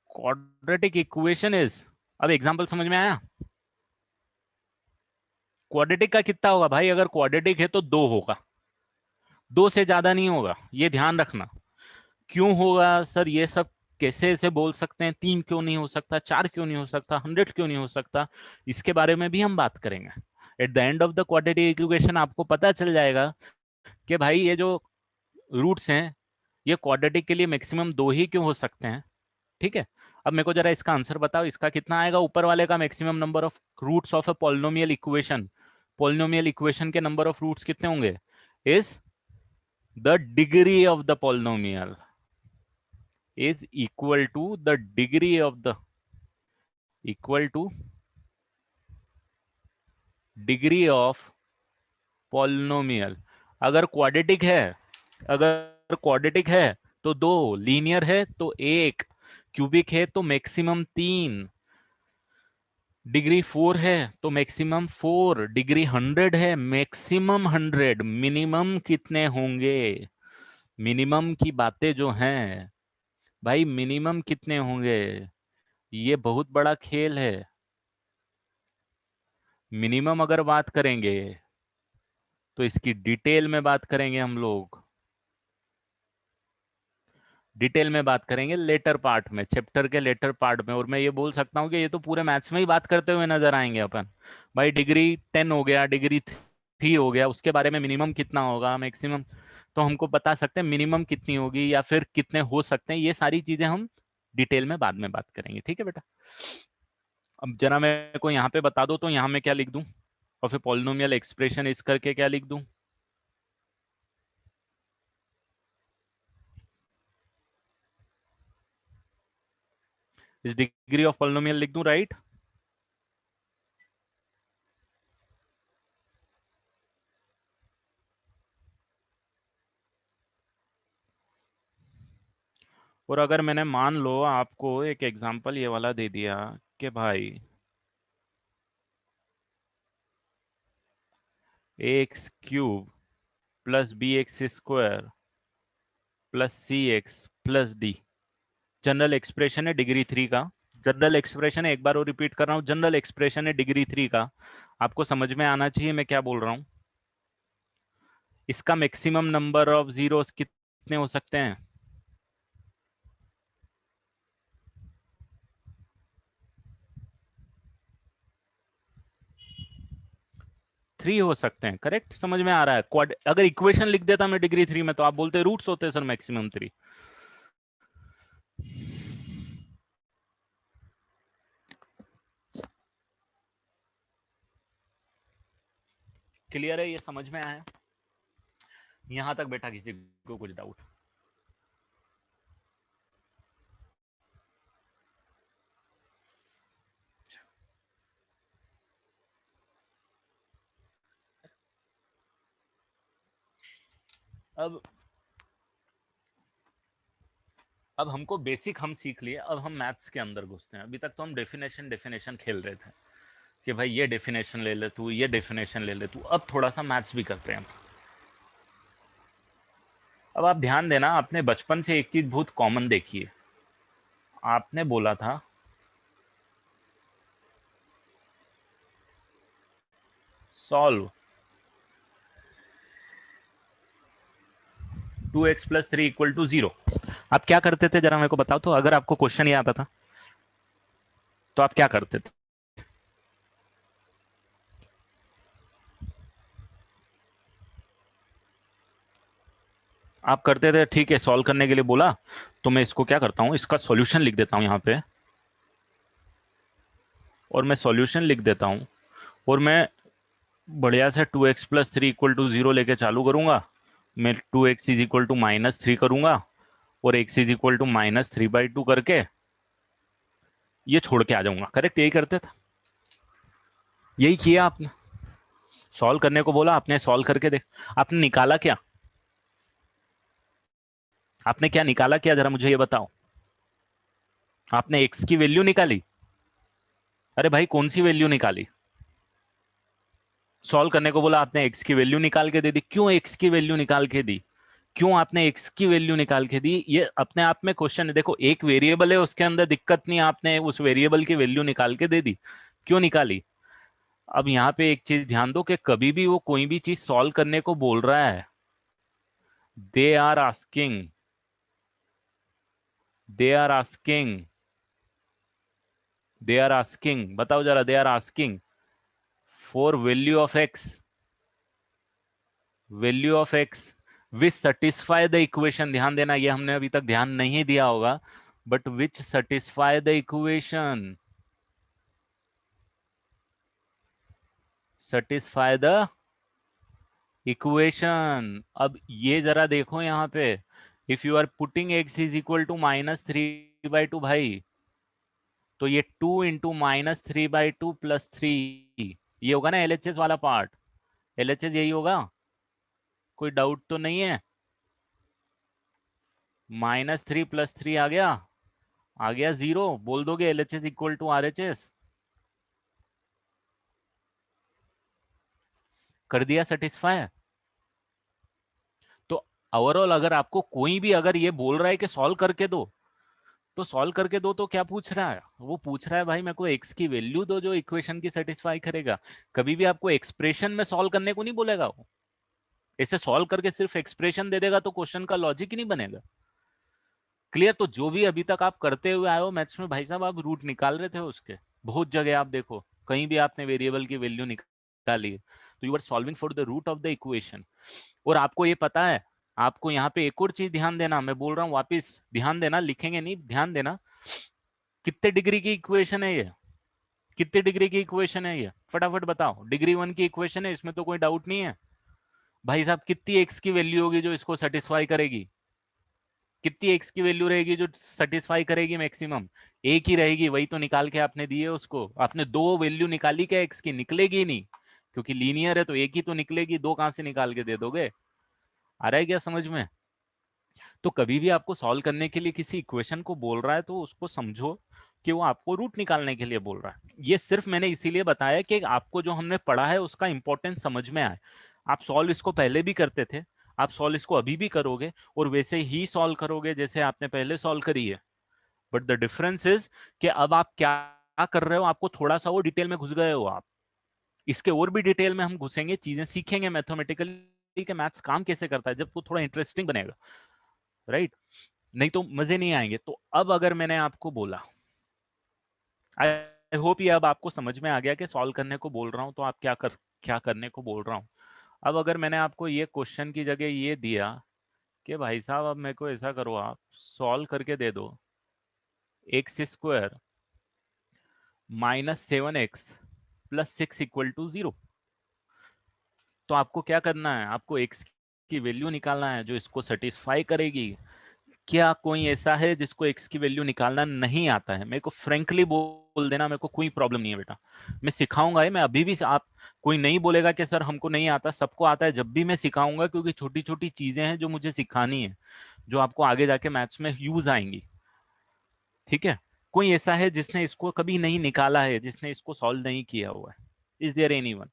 क्वाड्रेटिक इक्वेशन इज, अब एग्जांपल समझ में आया? क्वाड्रेटिक का कितना होगा भाई? अगर क्वाड्रेटिक है तो दो होगा, दो से ज्यादा नहीं होगा, ये ध्यान रखना। क्यों होगा सर ये सब? कैसे ऐसे बोल सकते हैं 3 क्यों नहीं हो सकता, 4 क्यों नहीं हो सकता, 100 क्यों नहीं हो सकता, इसके बारे में भी हम बात करेंगे। Eight the end of the quadratic equation आपको पता चल जाएगा कि भाई ये जो रूट्स हैं ये क्वाड्रेटिक के लिए मैक्सिमम 2 ही क्यों हो सकते हैं। ठीक है, अब मेरे को जरा इसका आंसर बताओ, इसका कितना आएगा ऊपर वाले का maximum number of roots of a polynomial equation. Polynomial equation के नंबर ऑफ रूट्स कितने होंगे, is the degree of the polynomial is equal to the degree of the equal to degree of polynomial। अगर quadratic है, अगर quadratic है तो 2, linear है तो 1, क्यूबिक है तो मैक्सिमम 3, डिग्री 4 है तो मैक्सिमम 4, डिग्री 100 है मैक्सिमम 100, मिनिमम कितने होंगे। मिनिमम की बातें जो हैं भाई, मिनिमम कितने होंगे, ये बहुत बड़ा खेल है। मिनिमम अगर बात करेंगे तो इसकी डिटेल में बात करेंगे हम लोग, डिटेल में बात करेंगे लेटर पार्ट में, चैप्टर के लेटर पार्ट में। और मैं ये बोल सकता हूँ कि ये तो पूरे मैथ्स में ही बात करते हुए नजर आएंगे अपन। भाई डिग्री 10 हो गया, डिग्री 3 हो गया, उसके बारे में मिनिमम कितना होगा, मैक्सिमम तो हमको बता सकते हैं मिनिमम कितनी होगी या फिर कितने हो सकते हैं। ये सारी चीजें हम डिटेल में बाद में बात करेंगे, ठीक है बेटा। अब जरा मेरे को यहाँ पे बता दो तो यहाँ में क्या लिख दूं, और फिर पॉलिनोमियल एक्सप्रेशन इस करके क्या लिख दूं। इस डिग्री ऑफ पॉलिनोमियल लिख दूं, राइट। और अगर मैंने मान लो आपको एक एग्जांपल ये वाला दे दिया कि भाई x cube plus b x square plus c x plus d, general expression है डिग्री 3 का। जनरल एक्सप्रेशन है, एक बार और रिपीट कर रहा हूँ, जनरल एक्सप्रेशन है डिग्री 3 का। आपको समझ में आना चाहिए मैं क्या बोल रहा हूँ। इसका मैक्सिमम नंबर ऑफ जीरोस कितने हो सकते हैं, 3 हो सकते हैं। करेक्ट, समझ में आ रहा है। क्वाड अगर इक्वेशन लिख देता मैं डिग्री 3 में तो आप बोलते रूट्स होते सर मैक्सिमम 3। क्लियर है, ये समझ में आया यहां तक बेटा, किसी को कुछ डाउट। अब अब हमको बेसिक हम सीख लिए, अब हम मैथ्स के अंदर घुसते हैं। अभी तक तो हम डेफिनेशन डेफिनेशन खेल रहे थे कि भाई ये डेफिनेशन ले ले तू, ये डेफिनेशन ले ले तू। अब थोड़ा सा मैथ्स भी करते हैं। अब आप ध्यान देना, आपने बचपन से एक चीज बहुत कॉमन देखी है। आपने बोला था solve 2x plus 3 equal to 0। आप क्या करते थे जरा मेरे को बताओ तो, अगर आपको क्वेश्चन ये आता था तो आप क्या करते थे। आप करते थे ठीक है, सॉल्व करने के लिए बोला तो मैं इसको क्या करता हूं, इसका सॉल्यूशन लिख देता हूं यहाँ पे, और मैं सॉल्यूशन लिख देता हूं, और मैं बढ़िया से 2x प्लस 3 इक्वल टू 0 लेके चालू करूंगा। मैं 2x इज इक्वल टू -3 करूंगा, और x इज इक्वल टू -3/2 करके ये छोड़ के आ जाऊंगा। करेक्ट, यही करते थे, यही किया आपने। सॉल्व करने को बोला, आपने सॉल्व करके देख। आपने निकाला क्या, आपने क्या निकाला, क्या जरा मुझे ये बताओ। आपने x की वैल्यू निकाली। अरे भाई कौन सी वैल्यू निकाली, सॉल्व करने को बोला आपने x की वैल्यू निकाल के दे दी। क्यों x की वैल्यू निकाल के दी, क्यों आपने x की वैल्यू निकाल के दी, ये अपने आप में क्वेश्चन है। देखो एक वेरिएबल है, उसके अंदर दिक्कत नहीं, आपने उस वेरिएबल की वैल्यू निकाल के दे दी। क्यों निकाली। अब यहाँ पे एक चीज ध्यान दो कि कभी भी वो कोई भी चीज सॉल्व करने को बोल रहा है, they are asking they are asking, they are asking, बताओ जरा, they are asking for value of x, value of x which satisfy the equation. ध्यान देना, ये हमने अभी तक ध्यान नहीं दिया होगा, but which satisfy the equation, satisfy the equation. अब ये जरा देखो यहाँ पे, if you are putting x is equal to -3/2 भाई, तो ये 2 × -3/2 + 3, ये होगा ना एलएचएस वाला पार्ट, एलएचएस यही होगा, कोई डाउट तो नहीं है? -3 + 3 आ गया 0, बोल दोगे एलएचएस इक्वल टू आरएचएस, कर दिया सेटिस्फाई। तो ओवरऑल अगर आपको कोई भी अगर ये बोल रहा है कि सॉल्व करके दो, तो सॉल्व करके दो, तो क्या पूछ रहा है? वो पूछ रहा है भाई मेरे को एक्स की वैल्यू दो जो इक्वेशन की सेटिस्फाई करेगा। कभी भी आपको एक्सप्रेशन में सॉल्व करने को नहीं बोलेगा वो। ऐसे सॉल्व करके सिर्फ एक्सप्रेशन दे देगा तो क्वेश्चन का लॉजिक ही नहीं बनेगा। क्लियर? तो जो भी अभी तक आप करते हुए आए हो मैथ्स में भाई साहब, आप रूट निकाल रहे थे उसके, बहुत जगह आप देखो कहीं भी आपने वेरिएबल की वैल्यू निकाली है, तो you are solving for the root of the equation. और आपको ये पता है, आपको यहाँ पे एक और चीज ध्यान देना, मैं बोल रहा हूँ वापिस ध्यान देना, लिखेंगे नहीं, ध्यान देना, कितने डिग्री की इक्वेशन है ये? कितने डिग्री की इक्वेशन है ये? फटाफट बताओ। डिग्री 1 की इक्वेशन है, इसमें तो कोई डाउट नहीं है। भाई साहब कितनी एक्स की वैल्यू होगी जो इसको सेटिस्फाई करेगी? कितनी एक्स की वैल्यू रहेगी जो सेटिस्फाई करेगी? मैक्सिमम एक ही रहेगी, वही तो निकाल के आपने दिए उसको। आपने दो वैल्यू निकाली क्या एक्स की? निकलेगी नहीं, क्योंकि लीनियर है तो एक ही तो निकलेगी, दो कहां से निकाल के दे दोगे? आ रहा है क्या समझ में? तो कभी भी आपको सॉल्व करने के लिए किसी इक्वेशन को बोल रहा है तो उसको समझो कि वो आपको रूट निकालने के लिए बोल रहा है। ये सिर्फ मैंने इसीलिए बताया कि आपको जो हमने पढ़ा है उसका इंपॉर्टेंस समझ में आए। आप सॉल्व इसको पहले भी करते थे, आप सॉल्व इसको अभी भी करोगे और वैसे ही सॉल्व करोगे जैसे आपने पहले सॉल्व करी है। बट द डिफरेंस इज कि अब आप क्या कर रहे हो, आपको थोड़ा सा वो डिटेल में घुस गए हो आप। इसके और भी डिटेल में हम घुसेंगे, चीजें सीखेंगे मैथमेटिकली कि मैथ्स काम कैसे करता है, जब वो थोड़ा इंटरेस्टिंग बनेगा, राइट? नहीं तो मजे नहीं आएंगे। तो अब अगर मैंने आपको बोला, आई होप ये अब आपको समझ में आ गया कि सॉल्व करने को बोल रहा हूं तो आप क्या करने को बोल रहा हूं। अब अगर मैंने आपको ये क्वेश्चन की जगह ये दिया कि भाई साहब अब मेरे को ऐसा करो, आप सॉल्व करके दे दो x² -7x + 6 = 0, तो आपको क्या करना है? आपको x की वैल्यू निकालना है जो इसको सेटिस्फाई करेगी। क्या कोई ऐसा है जिसको एक्स की वैल्यू निकालना नहीं आता है? मेरे को फ्रेंकली बोल देना, मेरे को कोई प्रॉब्लम नहीं है बेटा, मैं सिखाऊंगा ये। मैं अभी भी, आप कोई नहीं बोलेगा कि सर हमको नहीं आता, सबको आता है, जब भी मैं सिखाऊंगा, क्योंकि छोटी छोटी चीजें हैं जो मुझे सिखानी है, जो आपको आगे जाके मैथ्स में यूज आएंगी। ठीक है? कोई ऐसा है जिसने इसको कभी नहीं निकाला है, जिसने इसको सॉल्व नहीं किया हुआ है? Is there anyone?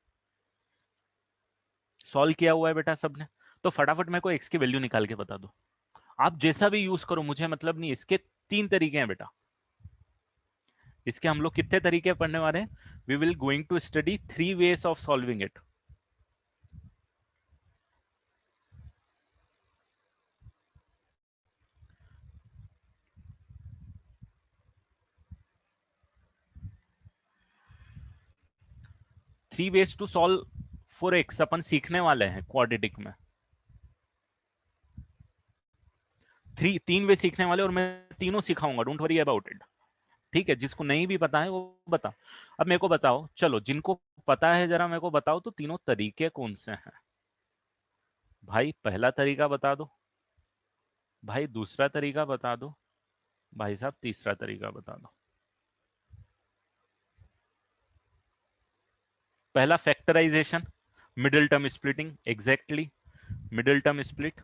सॉल्व किया हुआ है बेटा सबने? तो फटाफट मेरे को एक्स की वैल्यू निकाल के बता दो। आप जैसा भी यूज करो, मुझे मतलब नहीं। इसके 3 तरीके हैं बेटा। इसके हम लोग कितने तरीके पढ़ने वाले हैं? We will going to study 3 ways of solving it. 3 ways to solve for x अपन सीखने वाले हैं क्वाड्रेटिक में। 3 वे सीखने वाले, और मैं तीनों सिखाऊंगा, डोंट वरी अबाउट इट। ठीक है? जिसको नहीं भी पता है वो बता। अब मेरे को बताओ, चलो जिनको पता है जरा मेरे को बताओ तो तीनों तरीके कौन से हैं? भाई पहला तरीका बता दो, भाई दूसरा तरीका बता दो, भाई साहब तीसरा तरीका बता दो। पहला factorization, middle term splitting, exactly middle term split.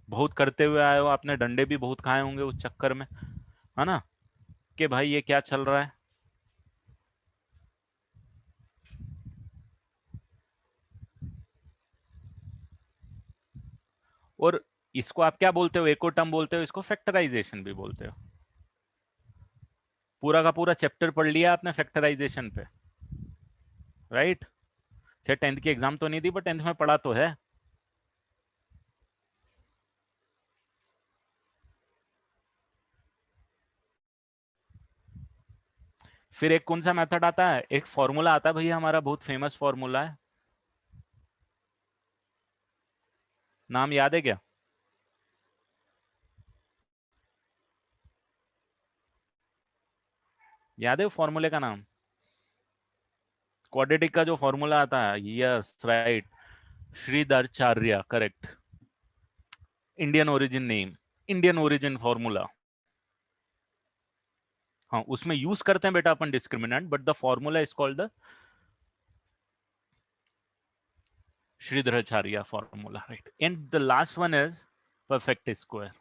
बहुत करते हुए आए हो आपने, डंडे भी बहुत खाए होंगे उस चक्कर में, है ना? कि भाई ये क्या चल रहा है। और इसको आप क्या बोलते हो? एक और टर्म बोलते हो इसको, फैक्टराइजेशन भी बोलते हो। पूरा का पूरा चैप्टर पढ़ लिया आपने फैक्टराइजेशन पे, राइट? खैर 10th की एग्जाम तो नहीं थी, बट 10th में पढ़ा तो है। फिर एक कौन सा मेथड आता है, एक फॉर्मूला आता है भैया हमारा, बहुत फेमस फॉर्मूला है, नाम याद है क्या? याद है फॉर्मूले का नाम? क्वाड्रेटिक का जो फॉर्मूला आता है, yes right, Sridharacharya, correct. Indian origin name, Indian origin formula. हाँ, उसमें यूज करते हैं बेटा अपन discriminant, but the formula is called the Sridharacharya formula, right. And the last one is perfect square.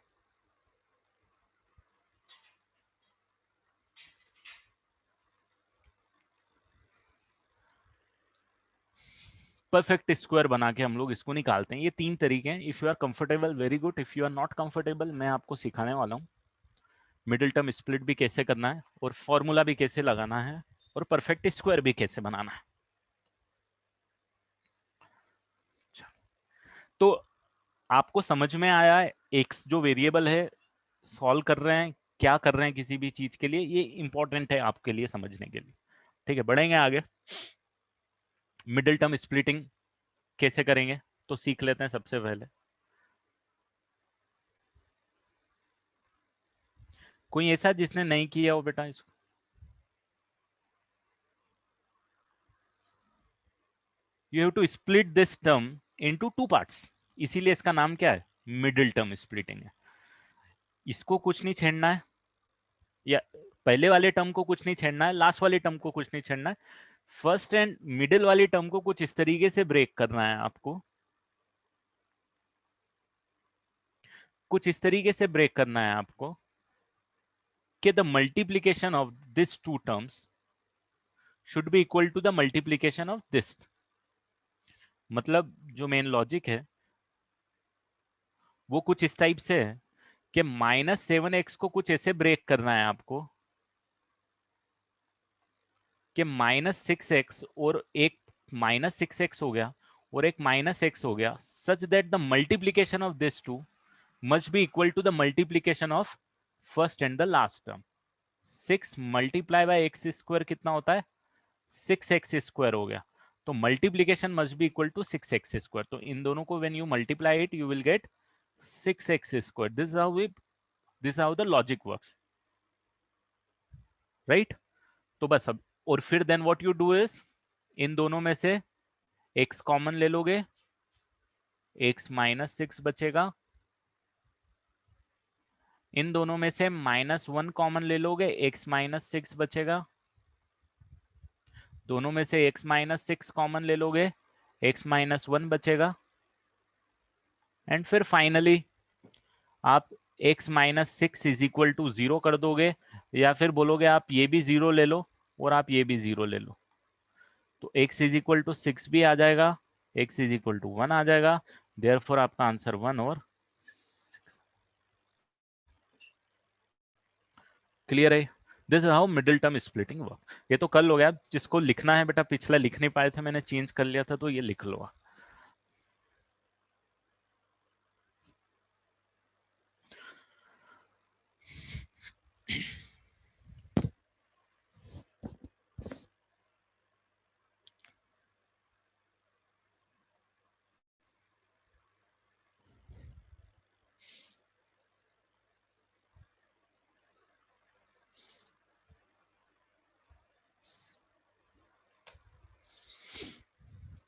Perfect square बना के हम लोग इसको निकालते हैं। ये तीन तरीके हैं। If you are comfortable very good, if you are not comfortable मैं आपको सिखाने वाला हूँ मिडिल टर्म स्प्लिट भी कैसे करना है, और फॉर्मूला भी कैसे लगाना है, और परफेक्ट स्क्वायर भी कैसे बनाना है। तो आपको समझ में आया है एक्स जो वेरिएबल है सॉल्व कर रहे हैं, क्या कर रहे हैं किसी भी चीज के लिए, ये इंपॉर्टेंट है आपके लिए समझने के लिए। ठीक है, बढ़ेंगे आगे। मिडिल टर्म स्प्लिटिंग कैसे करेंगे तो सीख लेते हैं सबसे पहले। कोई ऐसा जिसने नहीं किया हो बेटा इसको? You have to split this term into two parts, इसीलिए इसका नाम क्या है, मिडिल टर्म स्प्लिटिंग है। इसको कुछ नहीं छेड़ना है, या पहले वाले टर्म को कुछ नहीं छेड़ना है, लास्ट वाले टर्म को कुछ नहीं छेड़ना है, फर्स्ट एंड मिडिल वाली टर्म को कुछ इस तरीके से ब्रेक करना है आपको, कुछ इस तरीके से ब्रेक करना है आपको कि the multiplication of this two terms should be equal to the multiplication of this. मतलब जो मेन लॉजिक है वो कुछ इस टाइप से है कि -7x को कुछ ऐसे ब्रेक करना है आपको कि -6x और एक -6x हो गया और एक -x हो गया, such that the multiplication of this two must be equal to the multiplication of first and the last term. 6 multiply by x square कितना होता है, 6x² हो गया, तो multiplication must be equal to 6x²। तो इन दोनों को when you multiply it you will get 6x²। This how the logic works, right. तो बस अब, और फिर then what you do is, इन दोनों में से x कॉमन ले लोगे, x-6 बचेगा, इन दोनों में से -1 कॉमन ले लोगे, x-6 बचेगा, दोनों में से x-6 कॉमन ले लोगे, x-1 बचेगा, एंड फिर फाइनली आप x-6 इज इक्वल टू 0 कर दोगे, या फिर बोलोगे आप ये भी 0 ले लो और आप ये भी 0 ले लो, तो x इज इक्वल टू 6 भी आ जाएगा, x इज इक्वल टू 1 आ जाएगा, देयरफॉर आपका आंसर 1 और 6। क्लियर है? This is how middle term splitting work. ये तो कल हो गया, जिसको लिखना है बेटा, पिछला लिख नहीं पाए थे, मैंने चेंज कर लिया था, तो ये लिख लो।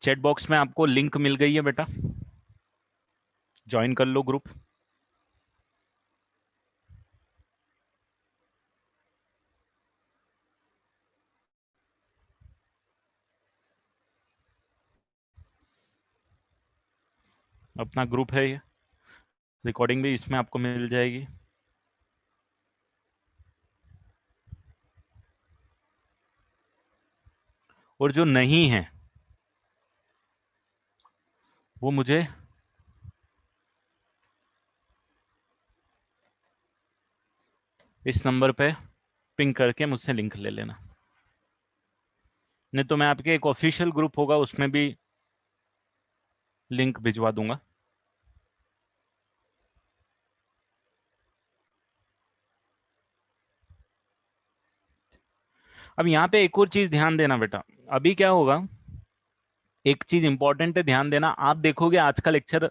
चैट बॉक्स में आपको लिंक मिल गई है बेटा, ज्वाइन कर लो ग्रुप। अपना ग्रुप है ये, रिकॉर्डिंग भी इसमें आपको मिल जाएगी। और जो नहीं है वो मुझे इस नंबर पे पिंग करके मुझसे लिंक ले लेना, नहीं तो मैं आपके एक ऑफिशियल ग्रुप होगा उसमें भी लिंक भिजवा दूंगा। अब यहाँ पे एक और चीज ध्यान देना बेटा, अभी क्या होगा, एक चीज इंपॉर्टेंट है, ध्यान देना। आप देखोगे आज का लेक्चर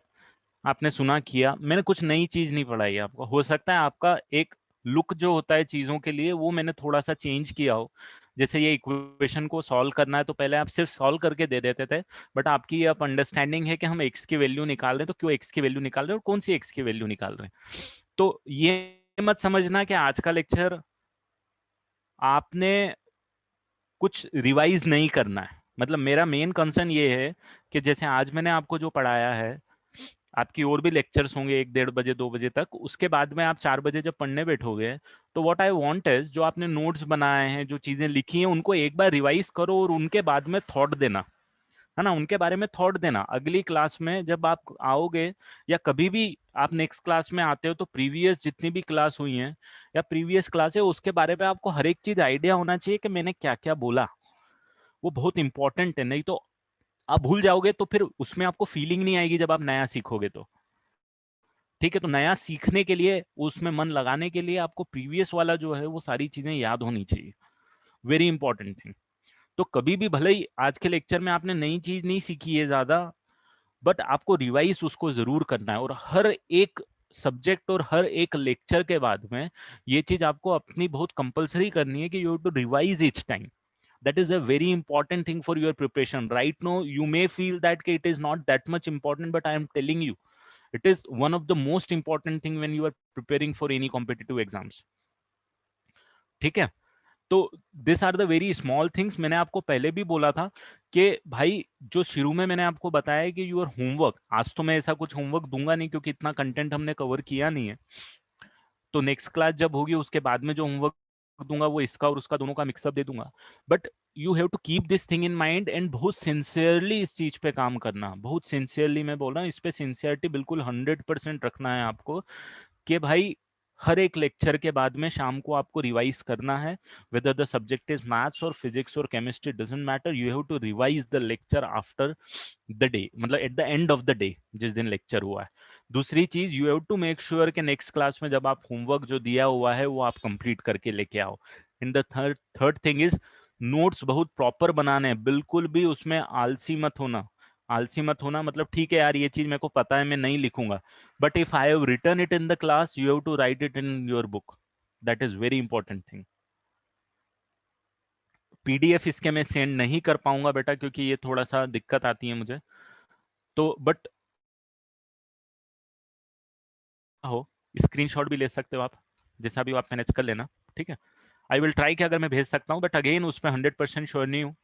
आपने सुना किया, मैंने कुछ नई चीज नहीं पढ़ाई है आपको। हो सकता है आपका एक लुक जो होता है चीजों के लिए वो मैंने थोड़ा सा चेंज किया हो। जैसे ये इक्वेशन को सॉल्व करना है तो पहले आप सिर्फ सॉल्व करके दे देते थे, बट आपकी अब अंडरस्टैंडिंग है कि हम एक्स की वैल्यू निकाल रहे हैं, तो क्यों एक्स की वैल्यू निकाल रहे हैं और कौन सी एक्स की वैल्यू निकाल रहे हैं। तो ये मत समझना कि आज का लेक्चर आपने कुछ रिवाइज नहीं करना है। मतलब मेरा मेन कंसर्न ये है कि जैसे आज मैंने आपको जो पढ़ाया है, आपकी और भी लेक्चर्स होंगे 1 1:30 बजे 2 बजे तक, उसके बाद में आप 4 बजे जब पढ़ने बैठोगे, तो व्हाट आई वांट इज जो आपने नोट्स बनाए हैं, जो चीजें लिखी हैं, उनको एक बार रिवाइज करो और उनके बाद में थॉट देना, है ना, उनके बारे में थॉट देना। अगली क्लास में जब आप आओगे या कभी भी आप नेक्स्ट क्लास में आते हो, तो प्रीवियस जितनी भी क्लास हुई हैं या प्रीवियस क्लास है उसके बारे में आपको हर एक चीज आइडिया होना चाहिए कि मैंने क्या क्या बोला। वो बहुत इंपॉर्टेंट है, नहीं तो आप भूल जाओगे, तो फिर उसमें आपको फीलिंग नहीं आएगी जब आप नया सीखोगे तो। ठीक है, तो नया सीखने के लिए, उसमें मन लगाने के लिए आपको प्रीवियस वाला जो है वो सारी चीजें याद होनी चाहिए। Very important thing. तो कभी भी भले ही आज के लेक्चर में आपने नई चीज नहीं सीखी है ज्यादा, बट आपको रिवाइज उसको जरूर करना है। और हर एक सब्जेक्ट और हर एक लेक्चर के बाद में ये चीज आपको अपनी बहुत कंपलसरी करनी है कि you have to revise each time. That is a very important thing for your preparation. Right now you may feel that it is not that much important, but I am telling you it is one of the most important thing when you are preparing for any competitive exams. ठीक है, तो this are the very small things. मैंने आपको पहले भी बोला था कि भाई, जो शुरू में मैंने आपको बताया कि यूर होमवर्क, आज तो मैं ऐसा कुछ होमवर्क दूंगा नहीं क्योंकि इतना कंटेंट हमने कवर किया नहीं है। तो नेक्स्ट क्लास जब होगी उसके बाद में जो होमवर्क दूंगा वो इसका और उसका दोनों का मिक्सअप दे दूंगा। But you have to keep this thing in mind and बहुत सिंसियरली इस चीज पे काम करना। बहुत सिंसियरली मैं बोल रहा हूँ, इस पे सिंसियरिटी बिल्कुल 100% रखना है आपको, कि भाई हर एक लेक्चर के बाद में शाम को आपको रिवाइज करना है। Whether the subject is maths और फिजिक्स और chemistry, doesn't matter, you have to revise the lecture after the day, मतलब at the end of the day जिस दिन लेक्चर हुआ है। दूसरी चीज, you have to make sure कि नेक्स्ट क्लास में जब आप होमवर्क जो दिया हुआ है वो आप कंप्लीट करके लेके आओ। In the third third thing is, notes बहुत प्रॉपर बनाने हैं, बिल्कुल भी उसमें आलसी मत होना। आलसी मत होना मतलब ठीक है यार ये चीज मेरे को पता है मैं नहीं लिखूंगा, but if I have written it in the class, you have to write it in your book. That is very important thing. PDF इसके मैं सेंड नहीं कर पाऊंगा बेटा क्योंकि ये थोड़ा सा दिक्कत आती है मुझे, तो बट हो, स्क्रीनशॉट भी ले सकते हो आप, जैसा भी आप मैनेज कर लेना। ठीक है, आई विल ट्राई कि अगर मैं भेज सकता हूँ, बट अगेन उस पर 100% श्योर नहीं हूँ।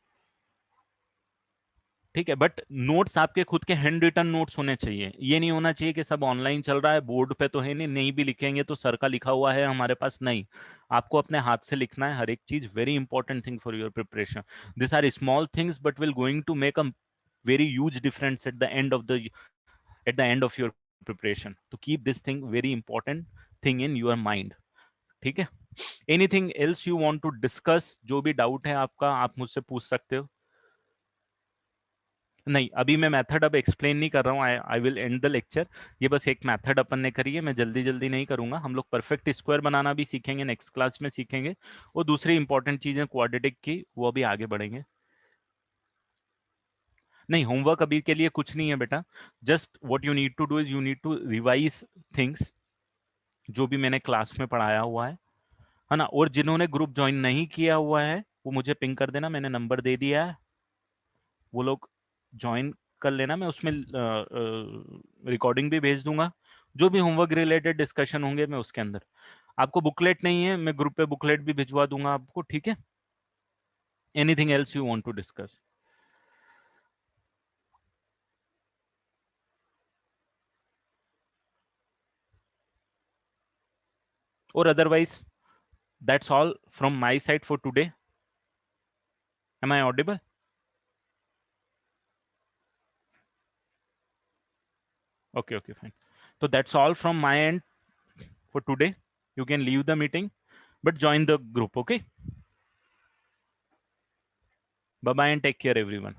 ठीक है, बट नोट्स आपके खुद के हैंड रिटन नोट्स होने चाहिए। ये नहीं होना चाहिए कि सब ऑनलाइन चल रहा है, बोर्ड पे तो है नहीं, नहीं भी लिखेंगे तो सर का लिखा हुआ है हमारे पास, नहीं। आपको अपने हाथ से लिखना है हर एक चीज। Very important thing for your preparation. This are small things but will going to make a very huge difference at the end of your preparation. तो keep this thing very important thing in your mind. ठीक है, anything else you want to discuss? जो भी doubt है आपका आप मुझसे पूछ सकते हो। नहीं, अभी मैं मेथड अब एक्सप्लेन नहीं कर रहा हूँ, I will and the lecture. ये बस एक मेथड अपन ने करी है, मैं जल्दी जल्दी नहीं करूंगा। हम लोग परफेक्ट स्क्वायर बनाना भी सीखेंगे, नेक्स्ट क्लास में सीखेंगे। और दूसरी इंपॉर्टेंट चीजें क्वाड्रेटिक की वो भी आगे बढ़ेंगे। नहीं, होमवर्क अभी के लिए कुछ नहीं है बेटा। Just what you need to do is you need to revise things जो भी मैंने क्लास में पढ़ाया हुआ है ना। और जिन्होंने ग्रुप ज्वाइन नहीं किया हुआ है वो मुझे पिंग कर देना, मैंने नंबर दे दिया है, वो लोग ज्वाइन कर लेना। मैं उसमें रिकॉर्डिंग भी भेज दूंगा, जो भी होमवर्क रिलेटेड डिस्कशन होंगे मैं उसके अंदर। आपको बुकलेट नहीं है, मैं ग्रुप पे बुकलेट भी भिजवा दूंगा आपको। ठीक है, anything else you want to discuss? और otherwise that's all from my side for today. Am I audible? Okay okay fine. तो that's all from my end for today. You can leave the meeting but join the group. Okay, bye bye and take care everyone.